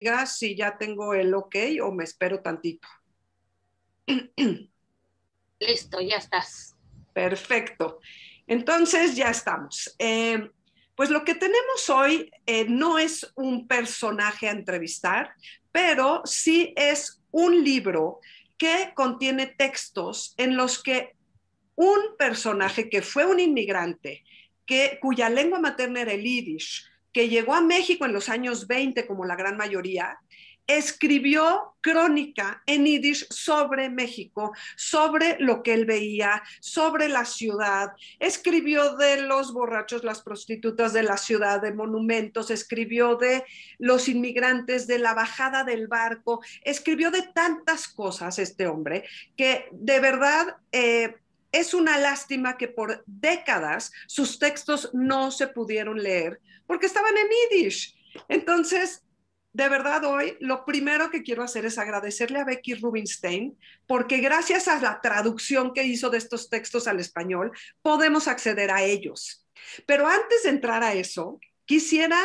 diga si ya tengo el ok o me espero tantito. Listo, ya estás. Perfecto. Entonces ya estamos. Pues lo que tenemos hoy no es un personaje a entrevistar, pero sí es un libro que contiene textos en los que un personaje que fue un inmigrante, cuya lengua materna era el yiddish, que llegó a México en los años 20 como la gran mayoría, escribió crónica en yiddish sobre México, sobre lo que él veía, sobre la ciudad, escribió de los borrachos, las prostitutas de la ciudad, de monumentos, escribió de los inmigrantes, de la bajada del barco, escribió de tantas cosas este hombre que de verdad es una lástima que por décadas sus textos no se pudieron leer porque estaban en yiddish. Entonces, de verdad hoy lo primero que quiero hacer es agradecerle a Becky Rubinstein porque gracias a la traducción que hizo de estos textos al español podemos acceder a ellos. Pero antes de entrar a eso, quisiera,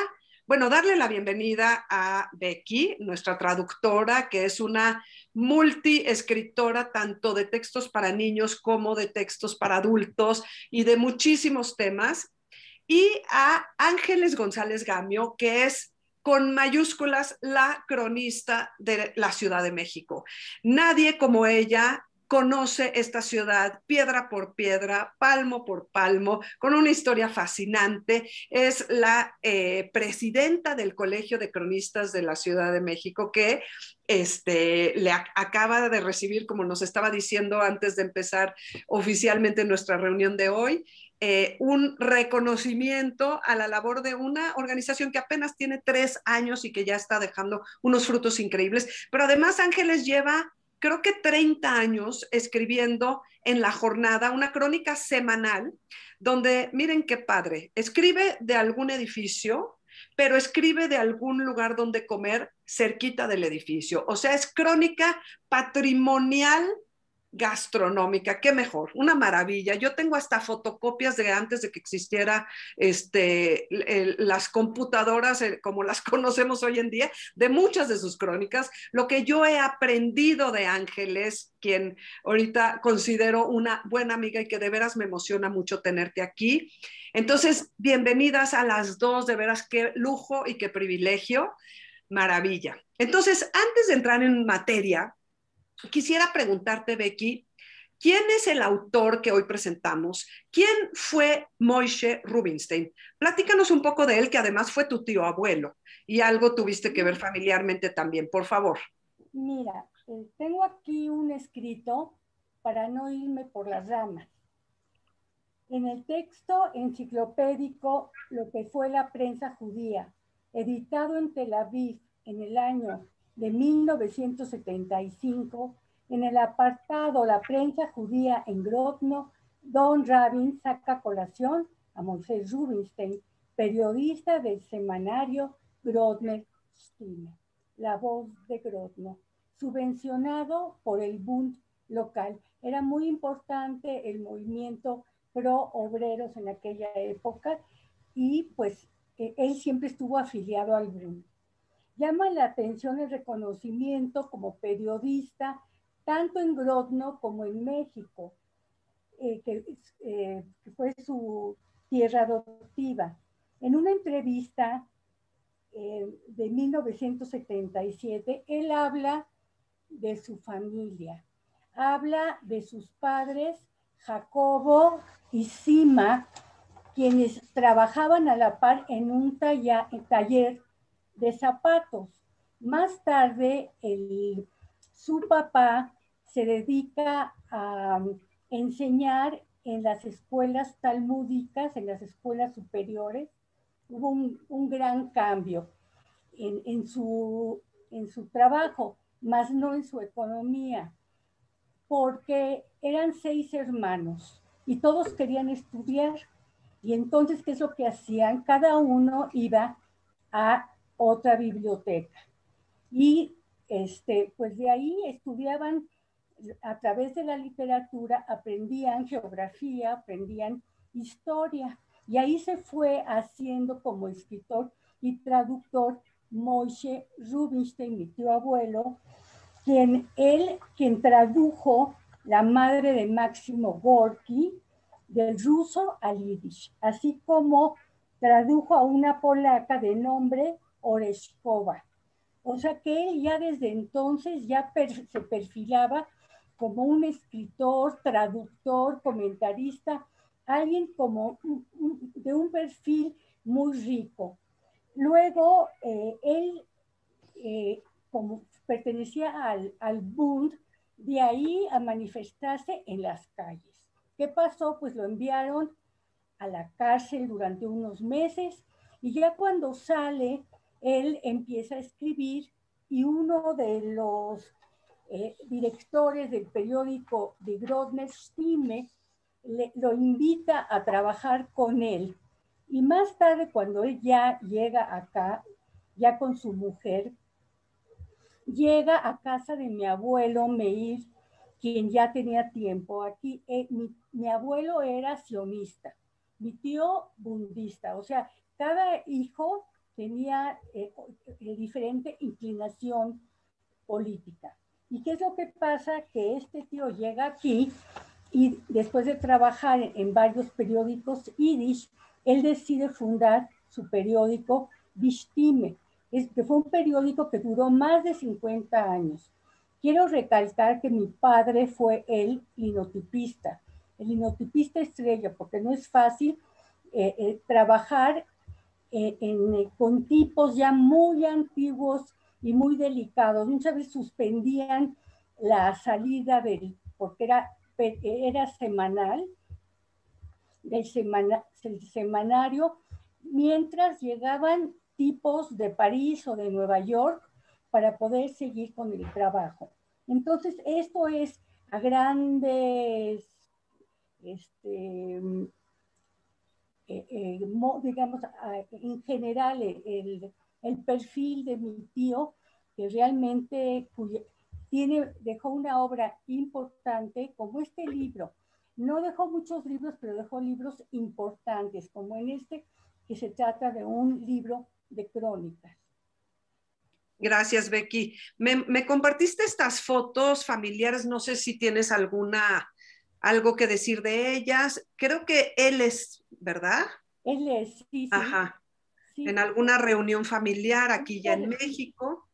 bueno, darle la bienvenida a Becky, nuestra traductora, que es una multiescritora tanto de textos para niños como de textos para adultos y de muchísimos temas, y a Ángeles González Gamio, que es con mayúsculas la cronista de la Ciudad de México. Nadie como ella conoce esta ciudad piedra por piedra, palmo por palmo, con una historia fascinante. Es la presidenta del Colegio de Cronistas de la Ciudad de México, que le acaba de recibir, como nos estaba diciendo antes de empezar oficialmente nuestra reunión de hoy, un reconocimiento a la labor de una organización que apenas tiene 3 años y que ya está dejando unos frutos increíbles. Pero además Ángeles lleva, creo que 30 años escribiendo en La Jornada, una crónica semanal, donde, miren qué padre, escribe de algún edificio, pero escribe de algún lugar donde comer cerquita del edificio. O sea, es crónica patrimonial gastronómica, qué mejor, una maravilla. Yo tengo hasta fotocopias de antes de que existiera las computadoras como las conocemos hoy en día, de muchas de sus crónicas. Lo que yo he aprendido de Ángeles, quien ahorita considero una buena amiga y que de veras me emociona mucho tenerte aquí. Entonces, bienvenidas a las dos, de veras qué lujo y qué privilegio, maravilla. Entonces, antes de entrar en materia, quisiera preguntarte, Becky, ¿quién es el autor que hoy presentamos? ¿Quién fue Moishe Rubinstein? Platícanos un poco de él, que además fue tu tío abuelo y algo tuviste que ver familiarmente también, por favor. Mira, tengo aquí un escrito para no irme por las ramas. En el texto enciclopédico Lo que fue la prensa judía, editado en Tel Aviv en el año de 1975, en el apartado La prensa judía en Grodno, Don Rabin saca a colación a Moisés Rubinstein, periodista del semanario Grodner Stimme, La Voz de Grodno, subvencionado por el Bund local. Era muy importante el movimiento pro obreros en aquella época y pues él siempre estuvo afiliado al Bund. Llama la atención el reconocimiento como periodista tanto en Grodno como en México, que fue su tierra adoptiva. En una entrevista de 1977, él habla de su familia, habla de sus padres, Jacobo y Sima, quienes trabajaban a la par en un taller de zapatos. Más tarde, su papá se dedica a enseñar en las escuelas talmúdicas, en las escuelas superiores. Hubo un gran cambio en su trabajo, más no en su economía, porque eran 6 hermanos y todos querían estudiar. Y entonces, ¿qué es lo que hacían? Cada uno iba a otra biblioteca. Y pues de ahí estudiaban a través de la literatura, aprendían geografía, aprendían historia. Y ahí se fue haciendo como escritor y traductor Moshe Rubinstein, mi tío abuelo, quien tradujo La madre de Máximo Gorki del ruso al yiddish, así como tradujo a una polaca de nombre Oreskova. O sea que él ya desde entonces ya se perfilaba como un escritor, traductor, comentarista, alguien como de un perfil muy rico. Luego, él, como pertenecía al Bund, de ahí a manifestarse en las calles. ¿Qué pasó? Pues lo enviaron a la cárcel durante unos meses y ya cuando sale, él empieza a escribir y uno de los directores del periódico de Grodner Stimme lo invita a trabajar con él. Y más tarde, cuando él ya llega acá, ya con su mujer, llega a casa de mi abuelo Meir, quien ya tenía tiempo aquí. Mi abuelo era sionista, mi tío bundista, o sea, cada hijo tenía diferente inclinación política. ¿Y qué es lo que pasa? Que este tío llega aquí y después de trabajar en varios periódicos yiddish, él decide fundar su periódico Bistime, que fue un periódico que duró más de 50 años. Quiero recalcar que mi padre fue el linotipista estrella, porque no es fácil trabajar con tipos ya muy antiguos y muy delicados. Muchas veces suspendían la salida porque era semanal, del semanario, mientras llegaban tipos de París o de Nueva York para poder seguir con el trabajo. Entonces, esto es a grandes, digamos, en general, el perfil de mi tío, que realmente dejó una obra importante, como este libro. No dejó muchos libros, pero dejó libros importantes, como en este, que se trata de un libro de crónicas. Gracias, Becky. Me compartiste estas fotos familiares, no sé si tienes algo que decir de ellas. Creo que él es, ¿verdad? Él es, sí, sí. Ajá. En Sí, alguna reunión familiar aquí ya en México.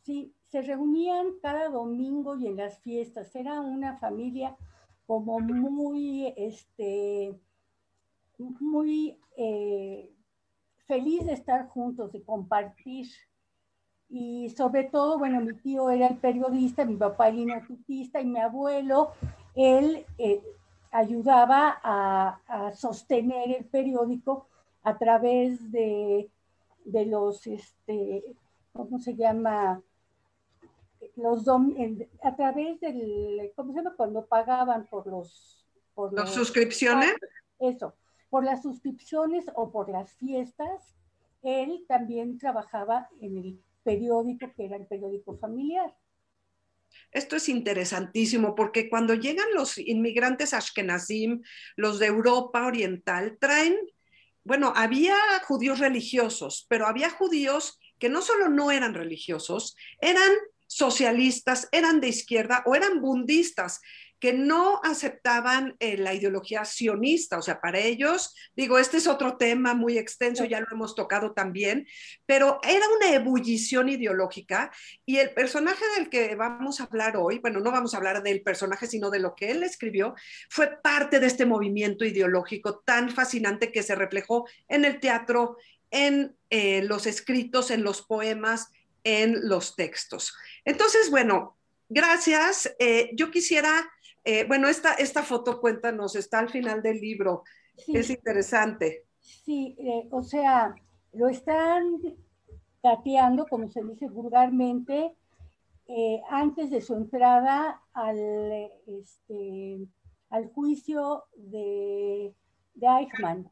sí, se reunían cada domingo y en las fiestas. Era una familia como muy feliz de estar juntos, de compartir. Y sobre todo, bueno, mi tío era el periodista, mi papá el linotipista y mi abuelo, él ayudaba a sostener el periódico a través de los, ¿cómo se llama? A través del, ¿cómo se llama? Cuando pagaban por ¿Las los, suscripciones? eso, por las suscripciones o por las fiestas, él también trabajaba en el periódico que era el periódico familiar. Esto es interesantísimo porque cuando llegan los inmigrantes ashkenazim, los de Europa Oriental, traen, bueno, había judíos religiosos, pero había judíos que no solo no eran religiosos, eran socialistas, eran de izquierda o eran bundistas, que no aceptaban la ideología sionista. O sea, para ellos, digo, este es otro tema muy extenso, ya lo hemos tocado también, pero era una ebullición ideológica y el personaje del que vamos a hablar hoy, bueno, no vamos a hablar del personaje, sino de lo que él escribió, fue parte de este movimiento ideológico tan fascinante que se reflejó en el teatro, en los escritos, en los poemas, en los textos. Entonces, bueno, gracias. Yo quisiera, bueno, esta foto, cuéntanos, está al final del libro. Sí, Es interesante. sí, o sea, lo están cateando, como se dice vulgarmente, antes de su entrada al juicio de Eichmann.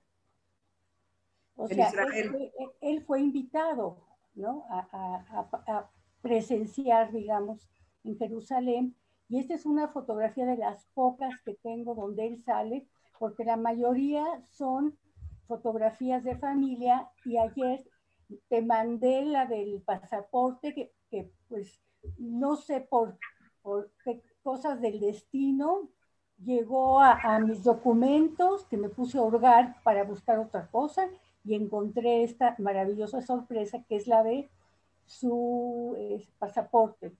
O En sea, Israel. él fue invitado, ¿no? A presenciar, digamos, en Jerusalén. Y esta es una fotografía de las pocas que tengo donde él sale, porque la mayoría son fotografías de familia. Y ayer te mandé la del pasaporte, que pues no sé por qué cosas del destino llegó a mis documentos, que me puse a hurgar para buscar otra cosa y encontré esta maravillosa sorpresa que es la de su pasaporte.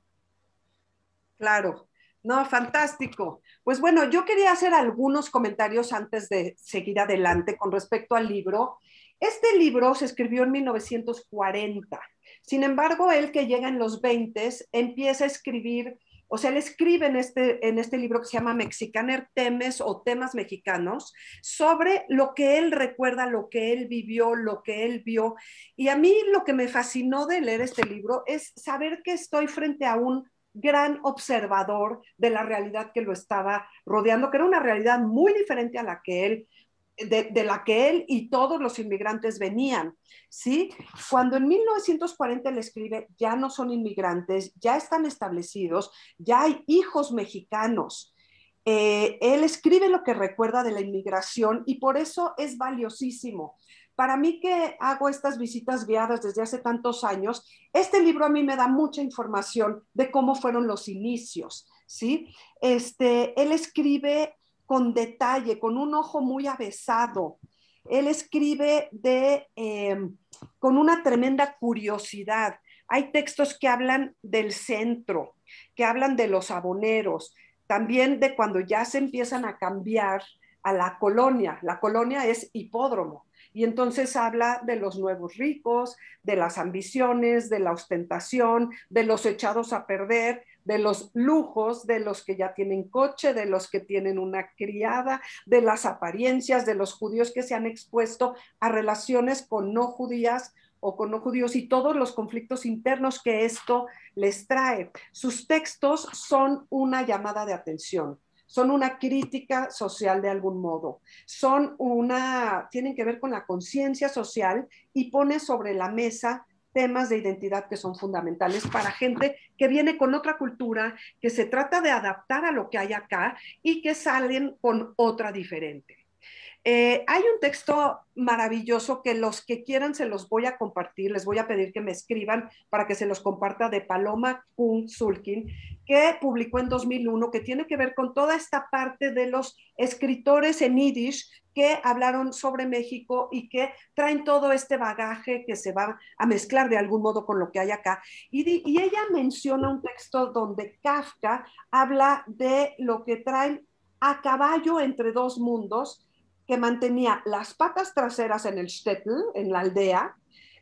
Claro, no, fantástico. Pues bueno, yo quería hacer algunos comentarios antes de seguir adelante con respecto al libro. Este libro se escribió en 1940. Sin embargo, él que llega en los 20 empieza a escribir, o sea, él escribe en este libro que se llama Mexicaner Temes o Temas Mexicanos, sobre lo que él recuerda, lo que él vivió, lo que él vio. Y a mí lo que me fascinó de leer este libro es saber que estoy frente a un gran observador de la realidad que lo estaba rodeando, que era una realidad muy diferente a la que él, de la que él y todos los inmigrantes venían, ¿sí? Cuando en 1940 él escribe, ya no son inmigrantes, ya están establecidos, ya hay hijos mexicanos. Él escribe lo que recuerda de la inmigración y por eso es valiosísimo. Para mí que hago estas visitas guiadas desde hace tantos años, este libro a mí me da mucha información de cómo fueron los inicios, ¿sí? Él escribe con detalle, con un ojo muy avesado. Él escribe con una tremenda curiosidad. Hay textos que hablan del centro, que hablan de los aboneros, también de cuando ya se empiezan a cambiar a la colonia. La colonia es hipódromo. Y entonces habla de los nuevos ricos, de las ambiciones, de la ostentación, de los echados a perder, de los lujos, de los que ya tienen coche, de los que tienen una criada, de las apariencias, de los judíos que se han expuesto a relaciones con no judías o con no judíos y todos los conflictos internos que esto les trae. Sus textos son una llamada de atención, son una crítica social de algún modo, tienen que ver con la conciencia social y pone sobre la mesa temas de identidad que son fundamentales para gente que viene con otra cultura, que se trata de adaptar a lo que hay acá y que salen con otra diferente. Hay un texto maravilloso que los que quieran se los voy a compartir, les voy a pedir que me escriban para que se los comparta de Paloma Kun Sulkin, que publicó en 2001, que tiene que ver con toda esta parte de los escritores en Yiddish que hablaron sobre México y que traen todo este bagaje que se va a mezclar de algún modo con lo que hay acá. Y ella menciona un texto donde Kafka habla de lo que traen a caballo entre dos mundos, que mantenía las patas traseras en el shtetl, en la aldea,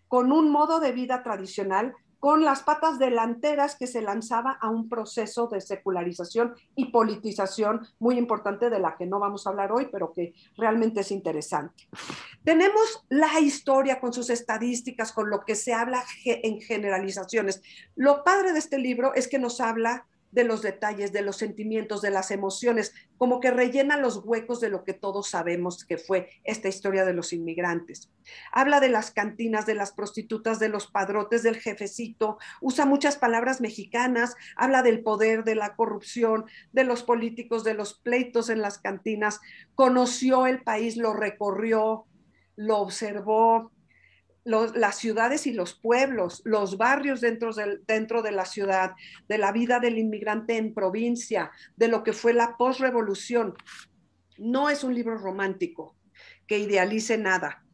con un modo de vida tradicional, con las patas delanteras que se lanzaba a un proceso de secularización y politización muy importante de la que no vamos a hablar hoy, pero que realmente es interesante. Tenemos la historia con sus estadísticas, con lo que se habla en generalizaciones. Lo padre de este libro es que nos habla de los detalles, de los sentimientos, de las emociones, como que rellena los huecos de lo que todos sabemos que fue esta historia de los inmigrantes. Habla de las cantinas, de las prostitutas, de los padrotes, del jefecito, usa muchas palabras mexicanas, habla del poder, de la corrupción, de los políticos, de los pleitos en las cantinas, conoció el país, lo recorrió, lo observó, las ciudades y los pueblos, los barrios dentro de la ciudad, de la vida del inmigrante en provincia, de lo que fue la posrevolución. No es un libro romántico que idealice nada,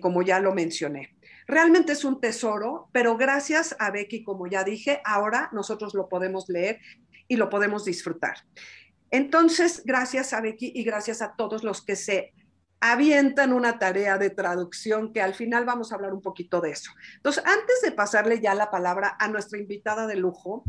como ya lo mencioné. Realmente es un tesoro, pero gracias a Becky, como ya dije, ahora nosotros lo podemos leer y lo podemos disfrutar. Entonces, gracias a Becky y gracias a todos los que se avientan una tarea de traducción, que al final vamos a hablar un poquito de eso. Entonces, antes de pasarle ya la palabra a nuestra invitada de lujo,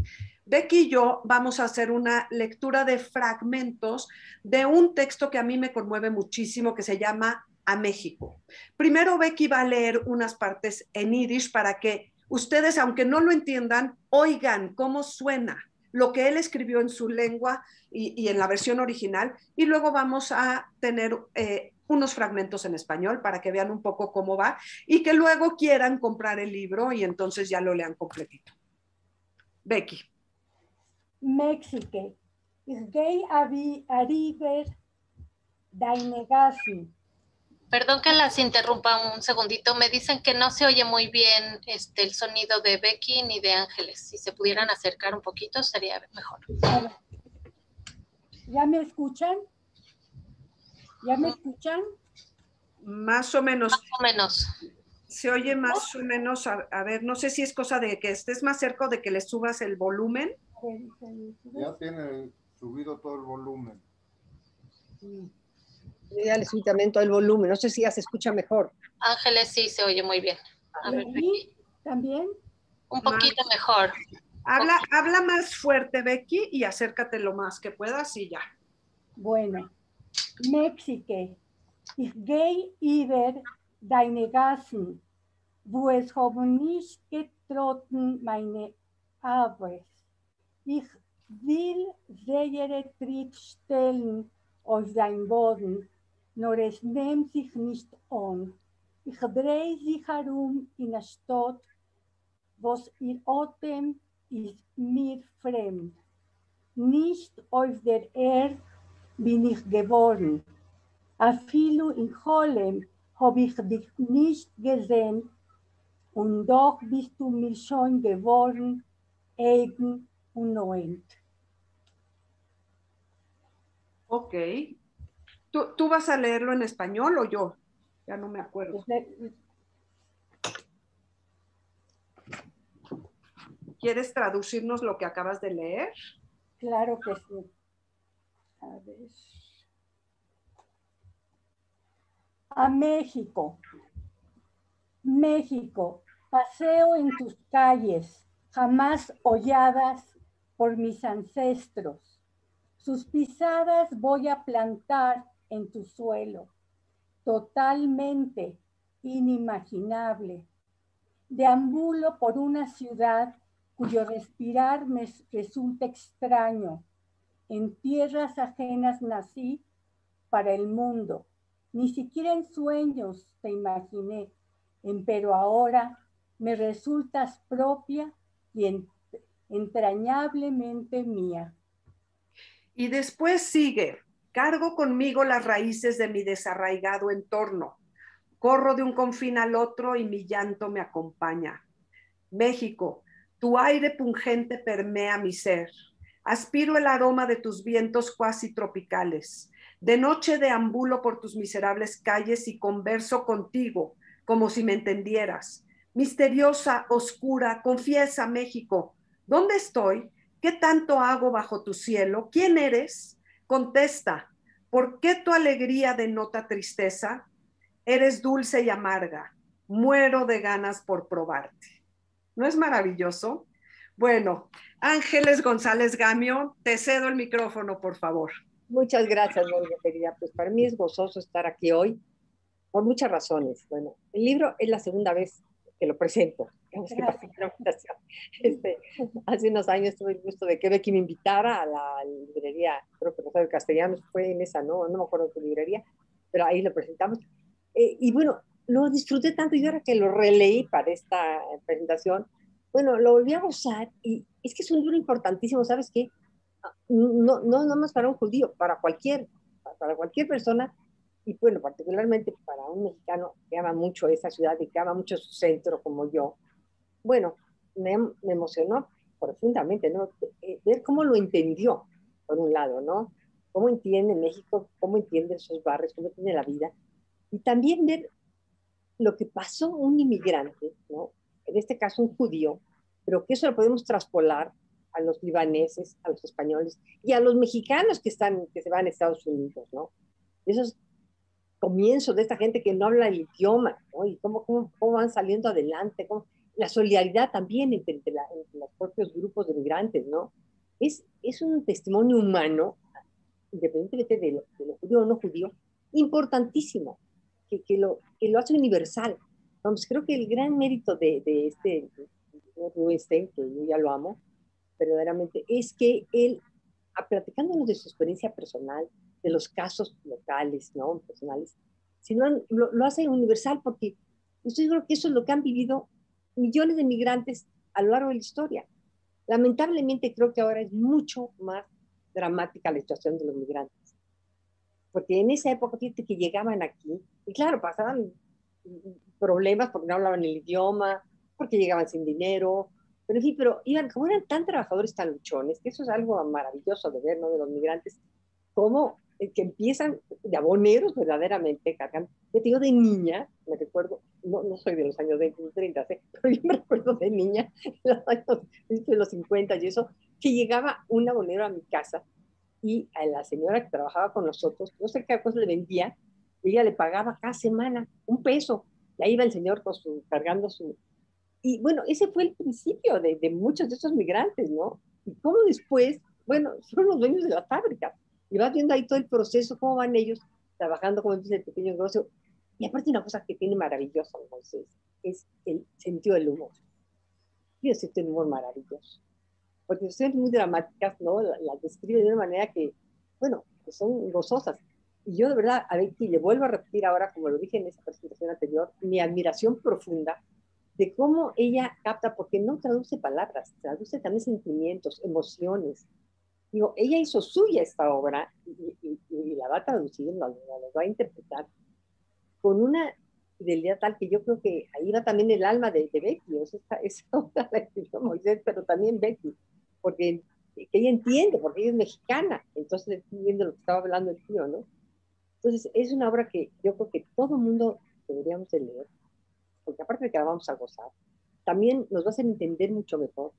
Becky y yo vamos a hacer una lectura de fragmentos de un texto que a mí me conmueve muchísimo, que se llama A México. Primero Becky va a leer unas partes en yiddish para que ustedes, aunque no lo entiendan, oigan cómo suena lo que él escribió en su lengua y en la versión original, y luego vamos a tener unos fragmentos en español para que vean un poco cómo va y que luego quieran comprar el libro y entonces ya lo lean completito. Becky. Mexique, ich gehe arriver deine Gassen, Perdón que las interrumpa un segundito. Me dicen que no se oye muy bien el sonido de Becky ni de Ángeles. Si se pudieran acercar un poquito sería mejor. ¿Ya me escuchan? ¿Ya me escuchan? Más o menos. Más o menos. Se oye más o menos, a ver, no sé si es cosa de que estés más cerca o de que le subas el volumen. Ya tiene subido todo el volumen. Ya le subí también todo el volumen, no sé si ya se escucha mejor. Ángeles sí se oye muy bien. A ver, Becky, ¿también? un poquito mejor. Habla más fuerte, Becky, y acércate lo más que puedas y ya. Bueno, México. Ich gehe über deine Gassen, wo es haben nicht getroffen meine Arbeit. Ich will sehr Tritt stellen auf dein Boden, nur es nimmt sich nicht an. Ich drehe sich herum in der Stadt, was ihr Atem ist mir fremd. Nicht auf der Erde bin ich geboren. A viele in Holem habe ich dich nicht gesehen und doch bist du mir schon geworden, eigen und neuend. Ok. ¿Tú vas a leerlo en español o yo? Ya no me acuerdo. ¿Quieres traducirnos lo que acabas de leer? Claro que sí. A ver. A México. México, paseo en tus calles, jamás holladas por mis ancestros. Sus pisadas voy a plantar en tu suelo, totalmente inimaginable. Deambulo por una ciudad cuyo respirar me resulta extraño. En tierras ajenas nací para el mundo. Ni siquiera en sueños te imaginé, pero ahora me resultas propia y entrañablemente mía. Y después sigue, cargo conmigo las raíces de mi desarraigado entorno. Corro de un confín al otro y mi llanto me acompaña. México, tu aire pungente permea mi ser. Aspiro el aroma de tus vientos cuasi tropicales. De noche deambulo por tus miserables calles y converso contigo, como si me entendieras. Misteriosa, oscura, confiesa, México, ¿dónde estoy? ¿Qué tanto hago bajo tu cielo? ¿Quién eres? Contesta, ¿por qué tu alegría denota tristeza? Eres dulce y amarga. Muero de ganas por probarte. ¿No es maravilloso? Bueno, Ángeles González Gamio, te cedo el micrófono, por favor. Muchas gracias, Mónica, querida. Pues para mí es gozoso estar aquí hoy, por muchas razones. Bueno, el libro es la segunda vez que lo presento. Hace unos años tuve el gusto de que Becky me invitara a la librería, creo que Rosario Castellanos, fue en esa, no me acuerdo qué librería, pero ahí lo presentamos. Y bueno, lo disfruté tanto y ahora que lo releí para esta presentación, bueno, lo volví a gozar y es que es un libro importantísimo, ¿sabes qué? No más para un judío, para cualquier persona, y bueno, particularmente para un mexicano que ama mucho esa ciudad y que ama mucho su centro como yo. Bueno, me emocionó profundamente, ¿no? Ver cómo lo entendió, por un lado, ¿no? Cómo entiende México, cómo entiende sus barrios, cómo entiende la vida. Y también ver lo que pasó un inmigrante, ¿no? En este caso un judío, pero que eso lo podemos traspolar a los libaneses, a los españoles y a los mexicanos que se van a Estados Unidos, ¿no? Esos comienzos de esta gente que no habla el idioma, ¿no? Y cómo van saliendo adelante, la solidaridad también entre los propios grupos de migrantes, ¿no? Es un testimonio humano, independientemente de lo judío o no judío, importantísimo, que lo hace universal. Vamos, creo que el gran mérito de este Rubinstein, que yo ya lo amo, verdaderamente, es que él, platicándonos de su experiencia personal, de los casos locales, ¿no? Personales, sino lo hace universal porque yo creo que eso es lo que han vivido millones de migrantes a lo largo de la historia. Lamentablemente creo que ahora es mucho más dramática la situación de los migrantes. porque en esa época, fíjate que llegaban aquí, y claro, pasaban problemas porque no hablaban el idioma, porque llegaban sin dinero, pero en fin, pero iban, como eran tan trabajadores, tan luchones, que eso es algo maravilloso de ver, ¿no? De los migrantes, como que empiezan de aboneros verdaderamente, cargan. Yo te digo, de niña, me recuerdo, no soy de los años 20, 30, pero yo me recuerdo de niña, en los años de los 50 y eso, que llegaba un abonero a mi casa y a la señora que trabajaba con nosotros, no sé qué cosa le vendía, y ella le pagaba cada semana $1. Y ahí iba el señor con cargando su... Y bueno, ese fue el principio de muchos de esos migrantes, ¿no? Y cómo después, bueno, fueron los dueños de la fábrica. Y vas viendo ahí todo el proceso, cómo van ellos trabajando como dice el pequeño negocio. Y aparte una cosa que tiene maravilloso, Moisés, es el sentido del humor. Yo siento el humor maravilloso. Porque son muy dramáticas, ¿no? Las describe de una manera que, bueno, que son gozosas. Y yo de verdad, a Becky le vuelvo a repetir ahora, como lo dije en esa presentación anterior, mi admiración profunda de cómo ella capta, porque no traduce palabras, traduce también sentimientos, emociones. Digo, ella hizo suya esta obra y la va a traducir, la va a interpretar con una fidelidad tal que yo creo que ahí va también el alma de Becky, o sea, esa obra la escribió Moisés, pero también Becky, porque que ella entiende, porque ella es mexicana, entonces estoy viendo lo que estaba hablando el tío, ¿no? Entonces es una obra que yo creo que todo el mundo deberíamos de leer, porque aparte de que la vamos a gozar, también nos va a hacer entender mucho mejor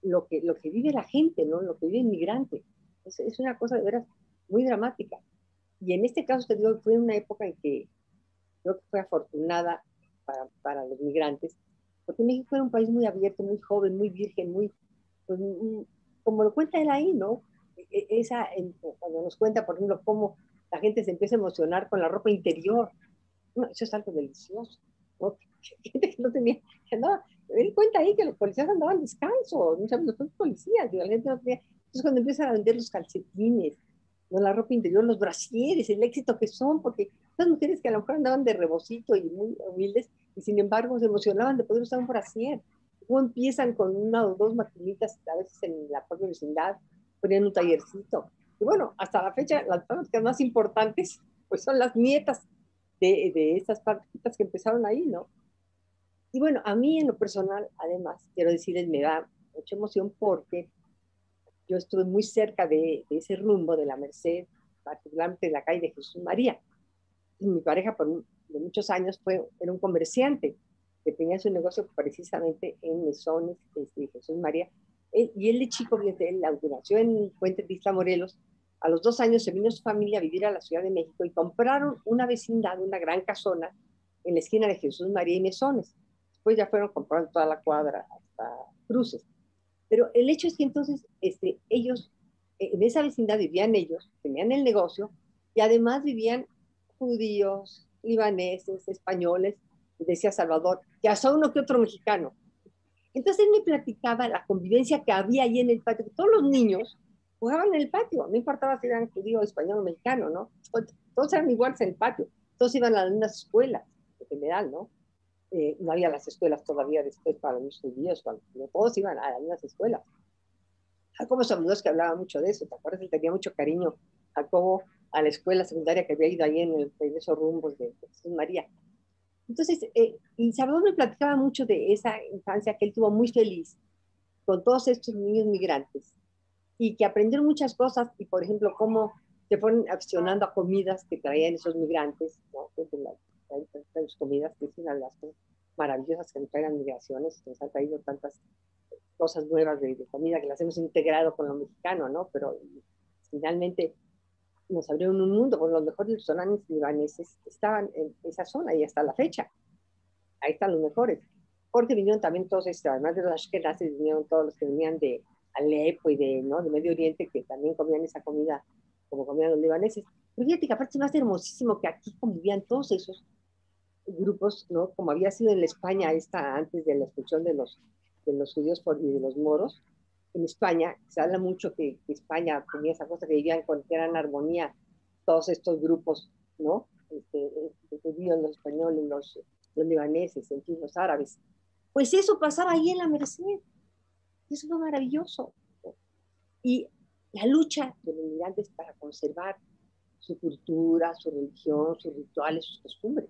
lo que vive la gente, ¿no? Lo que vive el migrante. Es una cosa de veras muy dramática. Y en este caso, te digo, fue una época en que creo que fue afortunada para los migrantes, porque México era un país muy abierto, muy joven, muy virgen, muy, pues, como lo cuenta él ahí, ¿no? Cuando nos cuenta, por ejemplo, cómo la gente se empieza a emocionar con la ropa interior. No, eso es algo delicioso, ¿no? Gente que no tenía, que andaba, él cuenta ahí que los policías andaban descalzos, no sabes, los policías, digo, la gente no tenía. Entonces cuando empiezan a vender los calcetines, ¿no? La ropa interior, los brasieres, el éxito que son, porque las mujeres que a lo mejor andaban de rebocito y muy humildes, y sin embargo se emocionaban de poder usar un brasier. O empiezan con una o dos maquinitas, a veces en la propia vecindad, ponían un tallercito. Y bueno, hasta la fecha, las fábricas más importantes, pues son las nietas de estas partitas que empezaron ahí, ¿no? Y bueno, a mí en lo personal, además, quiero decirles, me da mucha emoción porque yo estuve muy cerca de ese rumbo de la Merced, particularmente de la calle de Jesús María. Y mi pareja de muchos años era un comerciante que tenía su negocio precisamente en Mesones, Jesús María. Y él de chico, desde él nació en Puente de Isla Morelos, a los 2 años se vino su familia a vivir a la Ciudad de México y compraron una vecindad, una gran casona en la esquina de Jesús María y Mesones. Después ya fueron comprando toda la cuadra hasta Cruces. Pero el hecho es que entonces ellos, en esa vecindad vivían ellos, tenían el negocio y además vivían judíos, libaneses, españoles, decía Salvador, y hasta uno que otro mexicano. Entonces él me platicaba la convivencia que había ahí en el patio, que todos los niños jugaban en el patio, no importaba si eran judío, español o mexicano, ¿no? Todos eran iguales en el patio, todos iban a las mismas escuelas, en general, ¿no? No había las escuelas todavía después para los judíos, todos iban a las mismas escuelas. Jacobo Samudos que hablaba mucho de eso, ¿te acuerdas? Él tenía mucho cariño, Jacobo, a la escuela secundaria que había ido ahí en esos rumbos de Jesús María. Entonces, y Salvador me platicaba mucho de esa infancia que él tuvo muy feliz con todos estos niños migrantes y que aprendieron muchas cosas y, por ejemplo, cómo se fueron aficionando a comidas que traían esos migrantes, ¿no? Las comidas, que es una de las cosas maravillosas que nos traen las migraciones, que nos han traído tantas cosas nuevas de comida que las hemos integrado con lo mexicano, ¿no? Pero finalmente nos abrieron un mundo, con los mejores restaurantes libaneses estaban en esa zona y hasta la fecha. Ahí están los mejores. Porque vinieron también todos estos, además de los ashkenazis, vinieron todos los que venían de Alepo y ¿no? de Medio Oriente, que también comían esa comida como comían los libaneses. Pero fíjate que aparte es más hermosísimo que aquí convivían todos esos grupos, ¿no? Como había sido en la España antes de la expulsión de los judíos y de los moros. En España se habla mucho que España tenía esa cosa que vivían con gran armonía todos estos grupos, ¿no? Los judíos, los españoles, los libaneses, en fin, los árabes. Pues eso pasaba ahí en la Merced. Eso fue maravilloso. Y la lucha de los migrantes para conservar su cultura, su religión, sus rituales, sus costumbres.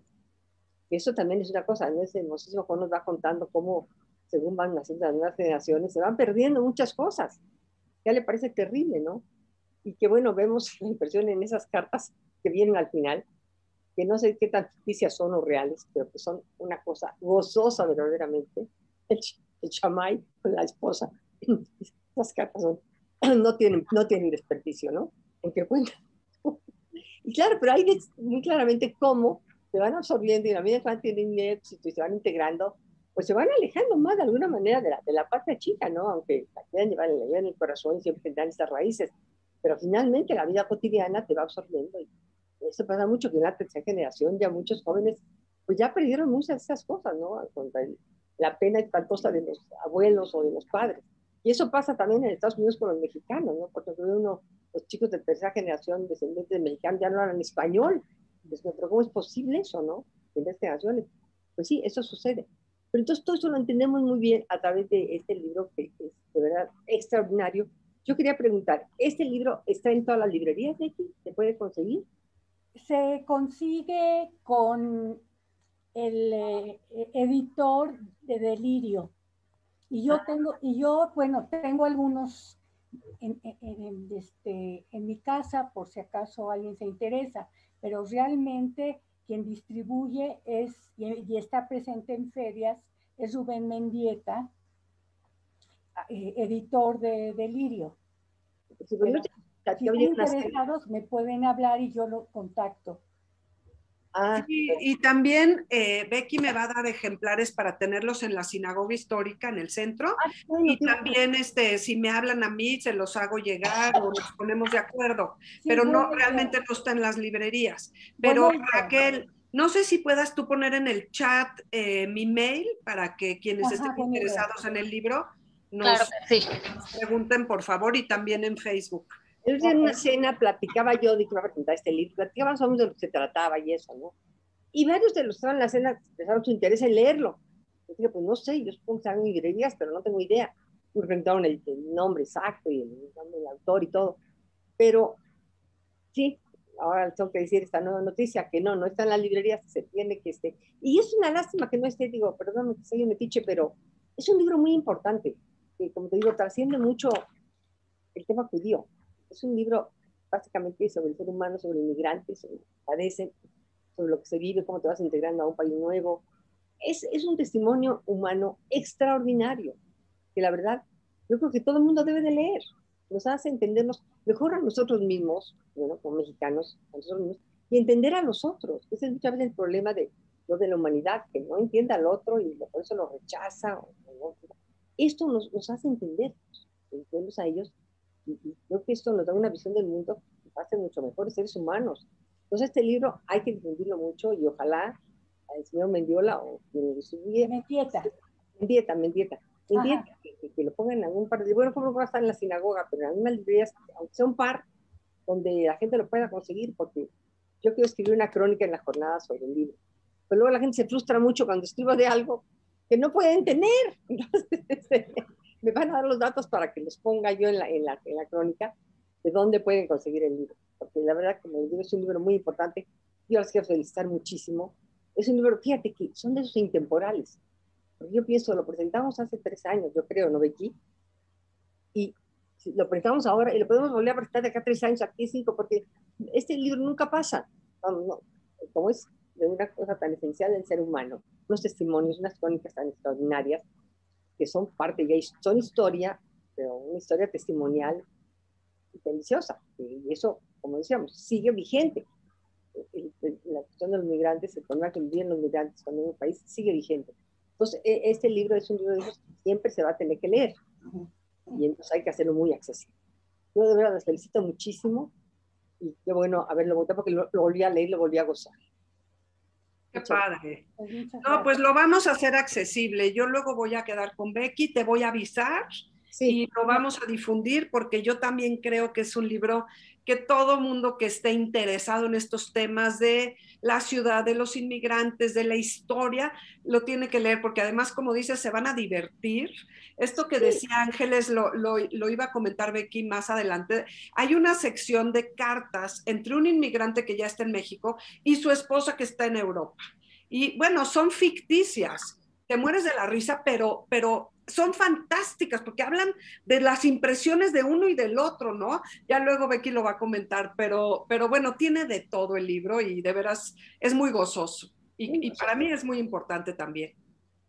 Eso también es una cosa, ¿no? Ese hermosísimo Juan nos va contando cómo, según van naciendo las nuevas generaciones, se van perdiendo muchas cosas. Ya le parece terrible, ¿no? Y que bueno, vemos la impresión en esas cartas que vienen al final, que no sé qué tan ficticias son o reales, pero que son una cosa gozosa verdaderamente. El chamay con la esposa. Esas cartas son, no tienen desperdicio, ¿no? En que cuentan. Y claro, pero ahí ves muy claramente cómo se van absorbiendo y a medida que van teniendo éxito y se van integrando, pues se van alejando más de alguna manera de la patria chica, ¿no? Aunque la quieran llevar en el corazón y siempre tendrán estas raíces. Pero finalmente la vida cotidiana te va absorbiendo y eso pasa mucho que en la tercera generación ya muchos jóvenes pues ya perdieron muchas de esas cosas, ¿no? Contra la pena espantosa de los abuelos o de los padres. Y eso pasa también en Estados Unidos con los mexicanos, ¿no? Porque uno, los chicos de tercera generación descendientes de mexicanos ya no hablan español. Entonces, pero ¿cómo es posible eso, no? En estas generaciones. Pues sí, eso sucede. Pero entonces todo eso lo entendemos muy bien a través de este libro que es de verdad extraordinario. Yo quería preguntar, ¿este libro está en todas las librerías de aquí? ¿Se puede conseguir? Se consigue con el editor de Delirio. Y yo, bueno, tengo algunos en mi casa, por si acaso alguien se interesa, pero realmente quien distribuye y está presente en ferias es Rubén Mendieta, editor de Delirio. Sí, Pero, si están oye, interesados, me pueden hablar y yo lo contacto. Sí, y también Becky me va a dar ejemplares para tenerlos en la sinagoga histórica en el centro. Bueno, y también si me hablan a mí, se los hago llegar o nos ponemos de acuerdo. Sí, pero no, realmente no está en las librerías. Pero Raquel, no sé si puedas tú poner en el chat mi mail para que quienes estén interesados en el libro nos pregunten, por favor, y también en Facebook. El otro día en una cena platicaba yo de que iba a presentar este libro, platicaba más o menos de lo que se trataba y eso, ¿no? Y varios de los que estaban en la cena expresaron su interés en leerlo. Yo dije, pues no sé, yo supongo que están en librerías, pero no tengo idea. Me preguntaron el nombre exacto y el nombre del autor y todo. Pero sí, ahora tengo que decir esta nueva noticia, que no está en las librerías, se tiene que esté. Y es una lástima que no esté, digo, perdóname que soy un metiche, pero es un libro muy importante, que como te digo, trasciende mucho el tema judío. Es un libro básicamente sobre el ser humano, sobre inmigrantes, sobre lo que padecen, sobre lo que se vive, cómo te vas integrando a un país nuevo. Es un testimonio humano extraordinario, que la verdad yo creo que todo el mundo debe de leer. Nos hace entendernos mejor a nosotros mismos, bueno, como mexicanos, a nosotros mismos, y entender a los otros. Ese es muchas veces el problema de la humanidad, que no entiende al otro y por eso lo rechaza. Esto nos hace entenderlos a ellos. Y creo que esto nos da una visión del mundo que nos hace mucho mejores seres humanos. Entonces este libro hay que difundirlo mucho y ojalá el señor Mendiola o quien lo distribuye. Mendieta, que lo pongan en algún par de, bueno, como va a estar en la sinagoga, pero en algunas librerías, aunque sea un par, donde la gente lo pueda conseguir, porque yo quiero escribir una crónica en la jornada sobre el libro. Pero luego la gente se frustra mucho cuando escribo de algo que no pueden tener. Entonces, me van a dar los datos para que los ponga yo en la crónica de dónde pueden conseguir el libro. Porque la verdad, como les digo, es un libro muy importante. Yo les quiero felicitar muchísimo. Es un libro, fíjate que son de esos intemporales. Porque yo pienso, lo presentamos hace 3 años, yo creo, ¿no, Becky? Y lo presentamos ahora y lo podemos volver a presentar de acá 3 años, aquí 5, porque este libro nunca pasa. No, como es de una cosa tan esencial del ser humano, unos testimonios, unas crónicas tan extraordinarias, que son parte, ya son historia, pero una historia testimonial y deliciosa. Y eso, como decíamos, sigue vigente. La cuestión de los migrantes, el problema que viven los migrantes cuando en un país sigue vigente. Entonces, este libro es un libro de esos que siempre se va a tener que leer. Y entonces hay que hacerlo muy accesible. Yo de verdad les felicito muchísimo y qué bueno haberlo votado porque lo volví a leer y lo volví a gozar. Qué padre. No, pues lo vamos a hacer accesible. Yo luego voy a quedar con Becky, te voy a avisar y lo vamos a difundir porque yo también creo que es un libro que todo mundo que esté interesado en estos temas de la ciudad, de los inmigrantes, de la historia, lo tiene que leer porque además, como dices, se van a divertir. Esto que decía Ángeles lo iba a comentar Becky más adelante. Hay una sección de cartas entre un inmigrante que ya está en México y su esposa que está en Europa. Y bueno, son ficticias, te mueres de la risa, pero son fantásticas porque hablan de las impresiones de uno y del otro, ¿no? Ya luego Becky lo va a comentar, pero bueno, tiene de todo el libro y de veras es muy gozoso. Y para mí es muy importante también.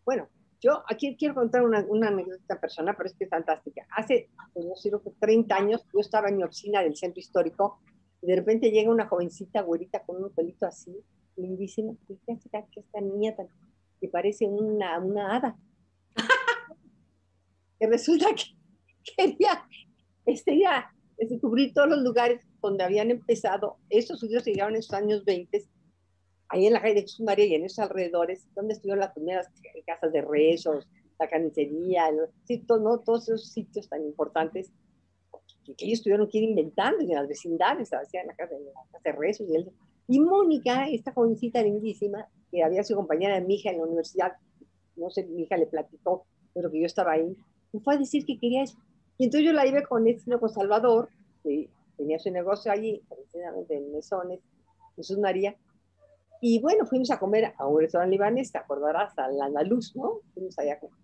Bueno, yo aquí quiero contar una anécdota personal, pero es que es fantástica. Hace, pues no sé, 30 años, yo estaba en mi oficina del centro histórico y de repente llega una jovencita güerita con un pelito así, lindísima, y dice, que esta niña tan, que parece una hada. Que resulta que quería descubrir todos los lugares donde habían empezado, esos suyos llegaron en los años 20, ahí en la calle de Jesús María y en esos alrededores, donde estuvieron las primeras casas de rezos, la carnicería, todos esos sitios tan importantes que ellos tuvieron que ir inventando en las vecindades, hacían la casa de rezos. Y Mónica, esta jovencita lindísima, que había sido compañera de mi hija en la universidad, no sé, mi hija le platicó, pero que yo estaba ahí, me fue a decir que quería eso. Y entonces yo la iba con con Salvador, que tenía su negocio allí, precisamente en Mesones, Jesús María, y bueno, fuimos a comer a un restaurante libanés, te acordarás, a la Andaluz, ¿no? Fuimos allá a comer.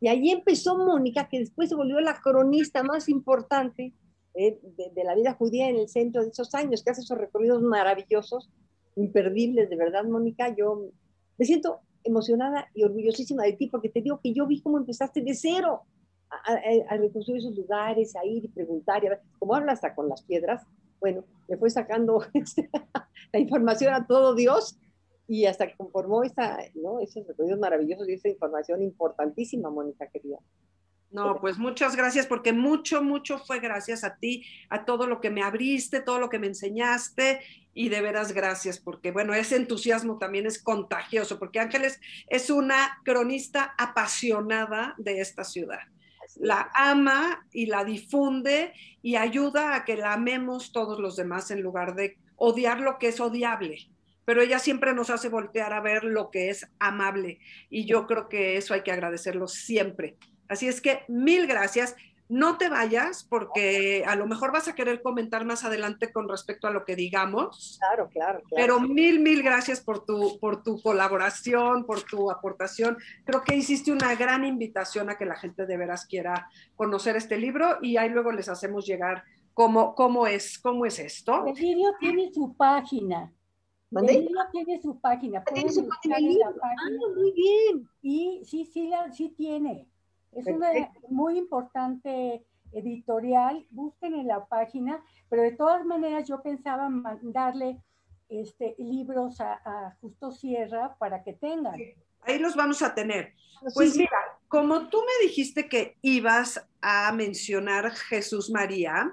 Y ahí empezó Mónica, que después se volvió la cronista más importante de la vida judía en el centro de esos años, que hace esos recorridos maravillosos, imperdibles, de verdad, Mónica. Yo me siento emocionada y orgullosísima de ti, porque te digo que yo vi cómo empezaste de cero a reconstruir esos lugares, a ir y preguntar, y a ver, como hablas hasta con las piedras, bueno, me fue sacando la información a todo Dios, y hasta que conformó esos recorridos maravillosos y esa información importantísima, Mónica, querida. No, pues muchas gracias, porque mucho fue gracias a ti, a todo lo que me abriste, todo lo que me enseñaste, y de veras gracias, porque bueno, ese entusiasmo también es contagioso, porque Ángeles es una cronista apasionada de esta ciudad. La ama y la difunde y ayuda a que la amemos todos los demás en lugar de odiar lo que es odiable. Pero ella siempre nos hace voltear a ver lo que es amable, y yo creo que eso hay que agradecerlo siempre. Así es que mil gracias. No te vayas porque a lo mejor vas a querer comentar más adelante con respecto a lo que digamos. Claro. Pero mil gracias por tu colaboración, por tu aportación. Creo que hiciste una gran invitación a que la gente de veras quiera conocer este libro, y ahí luego les hacemos llegar cómo es esto. El libro tiene su página. ¿Mandé? El libro tiene su página. Tiene Pueden su buscar página. en la página. Muy bien. Y sí tiene. Es una muy importante editorial. Busquen en la página, pero de todas maneras yo pensaba mandarle libros a Justo Sierra para que tengan. Ahí los vamos a tener. Pues mira, como tú me dijiste que ibas a mencionar Jesús María,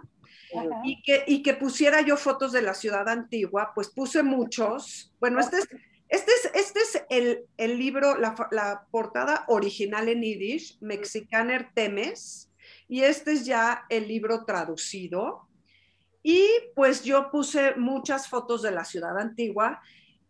y que pusiera yo fotos de la ciudad antigua, pues puse muchos. Bueno, este es el libro, la portada original en Yiddish, Mexicaner Temes, y este es ya el libro traducido. Y pues yo puse muchas fotos de la ciudad antigua,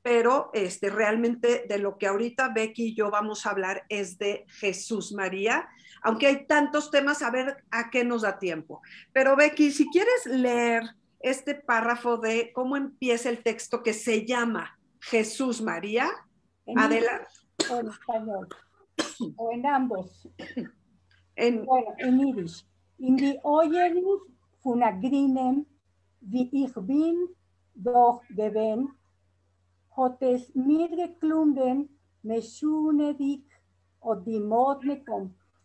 pero realmente de lo que ahorita Becky y yo vamos a hablar es de Jesús María, aunque hay tantos temas, a ver a qué nos da tiempo. Pero Becky, si quieres leer este párrafo de cómo empieza el texto que se llama Jesús María, adelante. O en español, o en ambos. Bueno, en Yiddish. In die Oyeris von Agrinem, wie ich bin, doch gewinn, hat es mir geklungen, meschunedig und die modne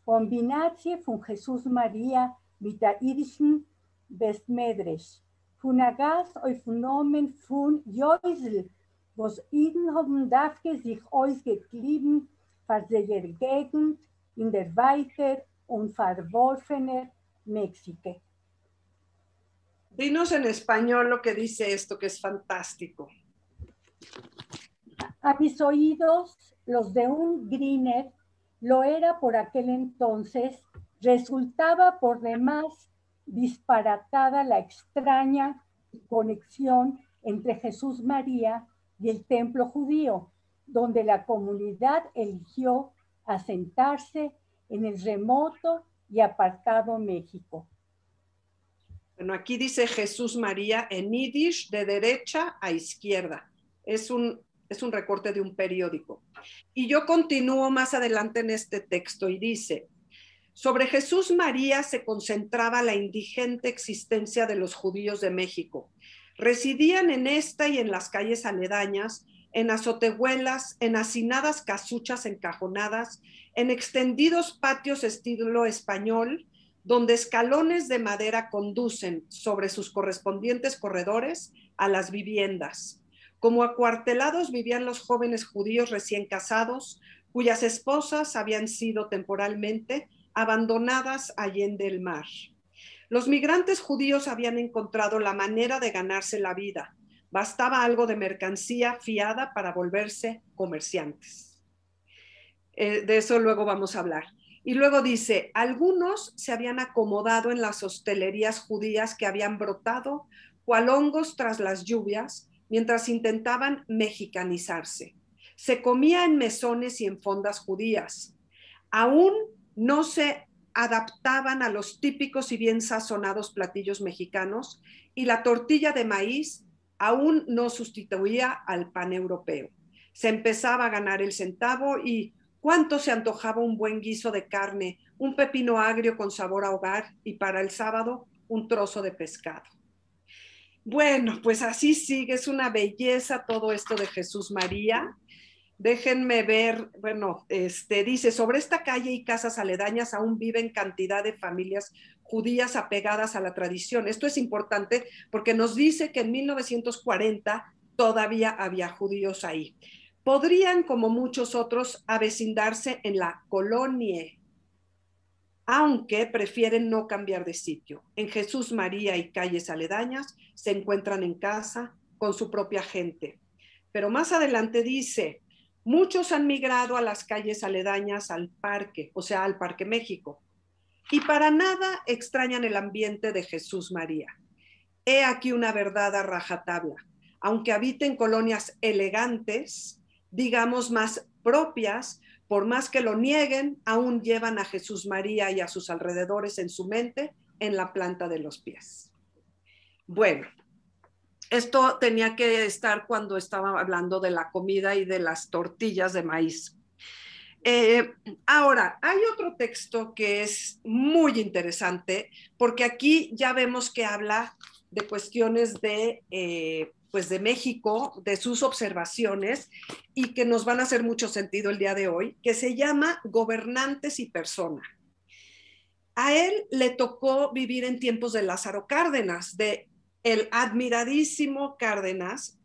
Kombinatie von Jesus Maria mit der irdischen Bestmedresch. Von Agas auf Nomen von Joisel, was Iden haben dafür sich ausgeklieben, für seine Gegend in der weiter und verworfener México. Dinos en español lo que dice esto, que es fantástico. A mis oídos, los de un greener, lo era por aquel entonces Resultaba por demás disparatada la extraña conexión entre Jesús María y el templo judío, donde la comunidad eligió asentarse en el remoto y apartado México. Bueno, aquí dice Jesús María en yiddish de derecha a izquierda. Es un recorte de un periódico. Y yo continúo más adelante en este texto y dice: sobre Jesús María se concentraba la indigente existencia de los judíos de México. Residían en esta y en las calles aledañas, en azotehuelas, en hacinadas casuchas encajonadas, en extendidos patios estilo español, donde escalones de madera conducen sobre sus correspondientes corredores a las viviendas. Como acuartelados vivían los jóvenes judíos recién casados, cuyas esposas habían sido temporalmente abandonadas allende el mar. Los migrantes judíos habían encontrado la manera de ganarse la vida. Bastaba algo de mercancía fiada para volverse comerciantes. De eso luego vamos a hablar. Y luego dice: algunos se habían acomodado en las hostelerías judías que habían brotado cual hongos tras las lluvias, mientras intentaban mexicanizarse. Se comía en mesones y en fondas judías. Aún no se adaptaban a los típicos y bien sazonados platillos mexicanos, y la tortilla de maíz aún no sustituía al pan europeo. Se empezaba a ganar el centavo y cuánto se antojaba un buen guiso de carne, un pepino agrio con sabor a hogar y para el sábado un trozo de pescado. Bueno, pues así sigue, es una belleza todo esto de Jesús María. Déjenme ver, bueno, dice: sobre esta calle y casas aledañas aún viven cantidad de familias judías apegadas a la tradición. Esto es importante porque nos dice que en 1940 todavía había judíos ahí. Podrían, como muchos otros, avecindarse en la colonia, aunque prefieren no cambiar de sitio. En Jesús María y calles aledañas se encuentran en casa con su propia gente. Pero más adelante dice: muchos han migrado a las calles aledañas al parque, o sea, al Parque México, y para nada extrañan el ambiente de Jesús María. He aquí una verdad a rajatabla. Aunque habiten colonias elegantes, digamos más propias, por más que lo nieguen, aún llevan a Jesús María y a sus alrededores en su mente, en la planta de los pies. Bueno, esto tenía que estar cuando estaba hablando de la comida y de las tortillas de maíz. Ahora, hay otro texto que es muy interesante, porque aquí ya vemos que habla de cuestiones pues de México, de sus observaciones, y que nos van a hacer mucho sentido el día de hoy, que se llama Gobernantes y Persona. A él le tocó vivir en tiempos de Lázaro Cárdenas, de el admiradísimo Cárdenas,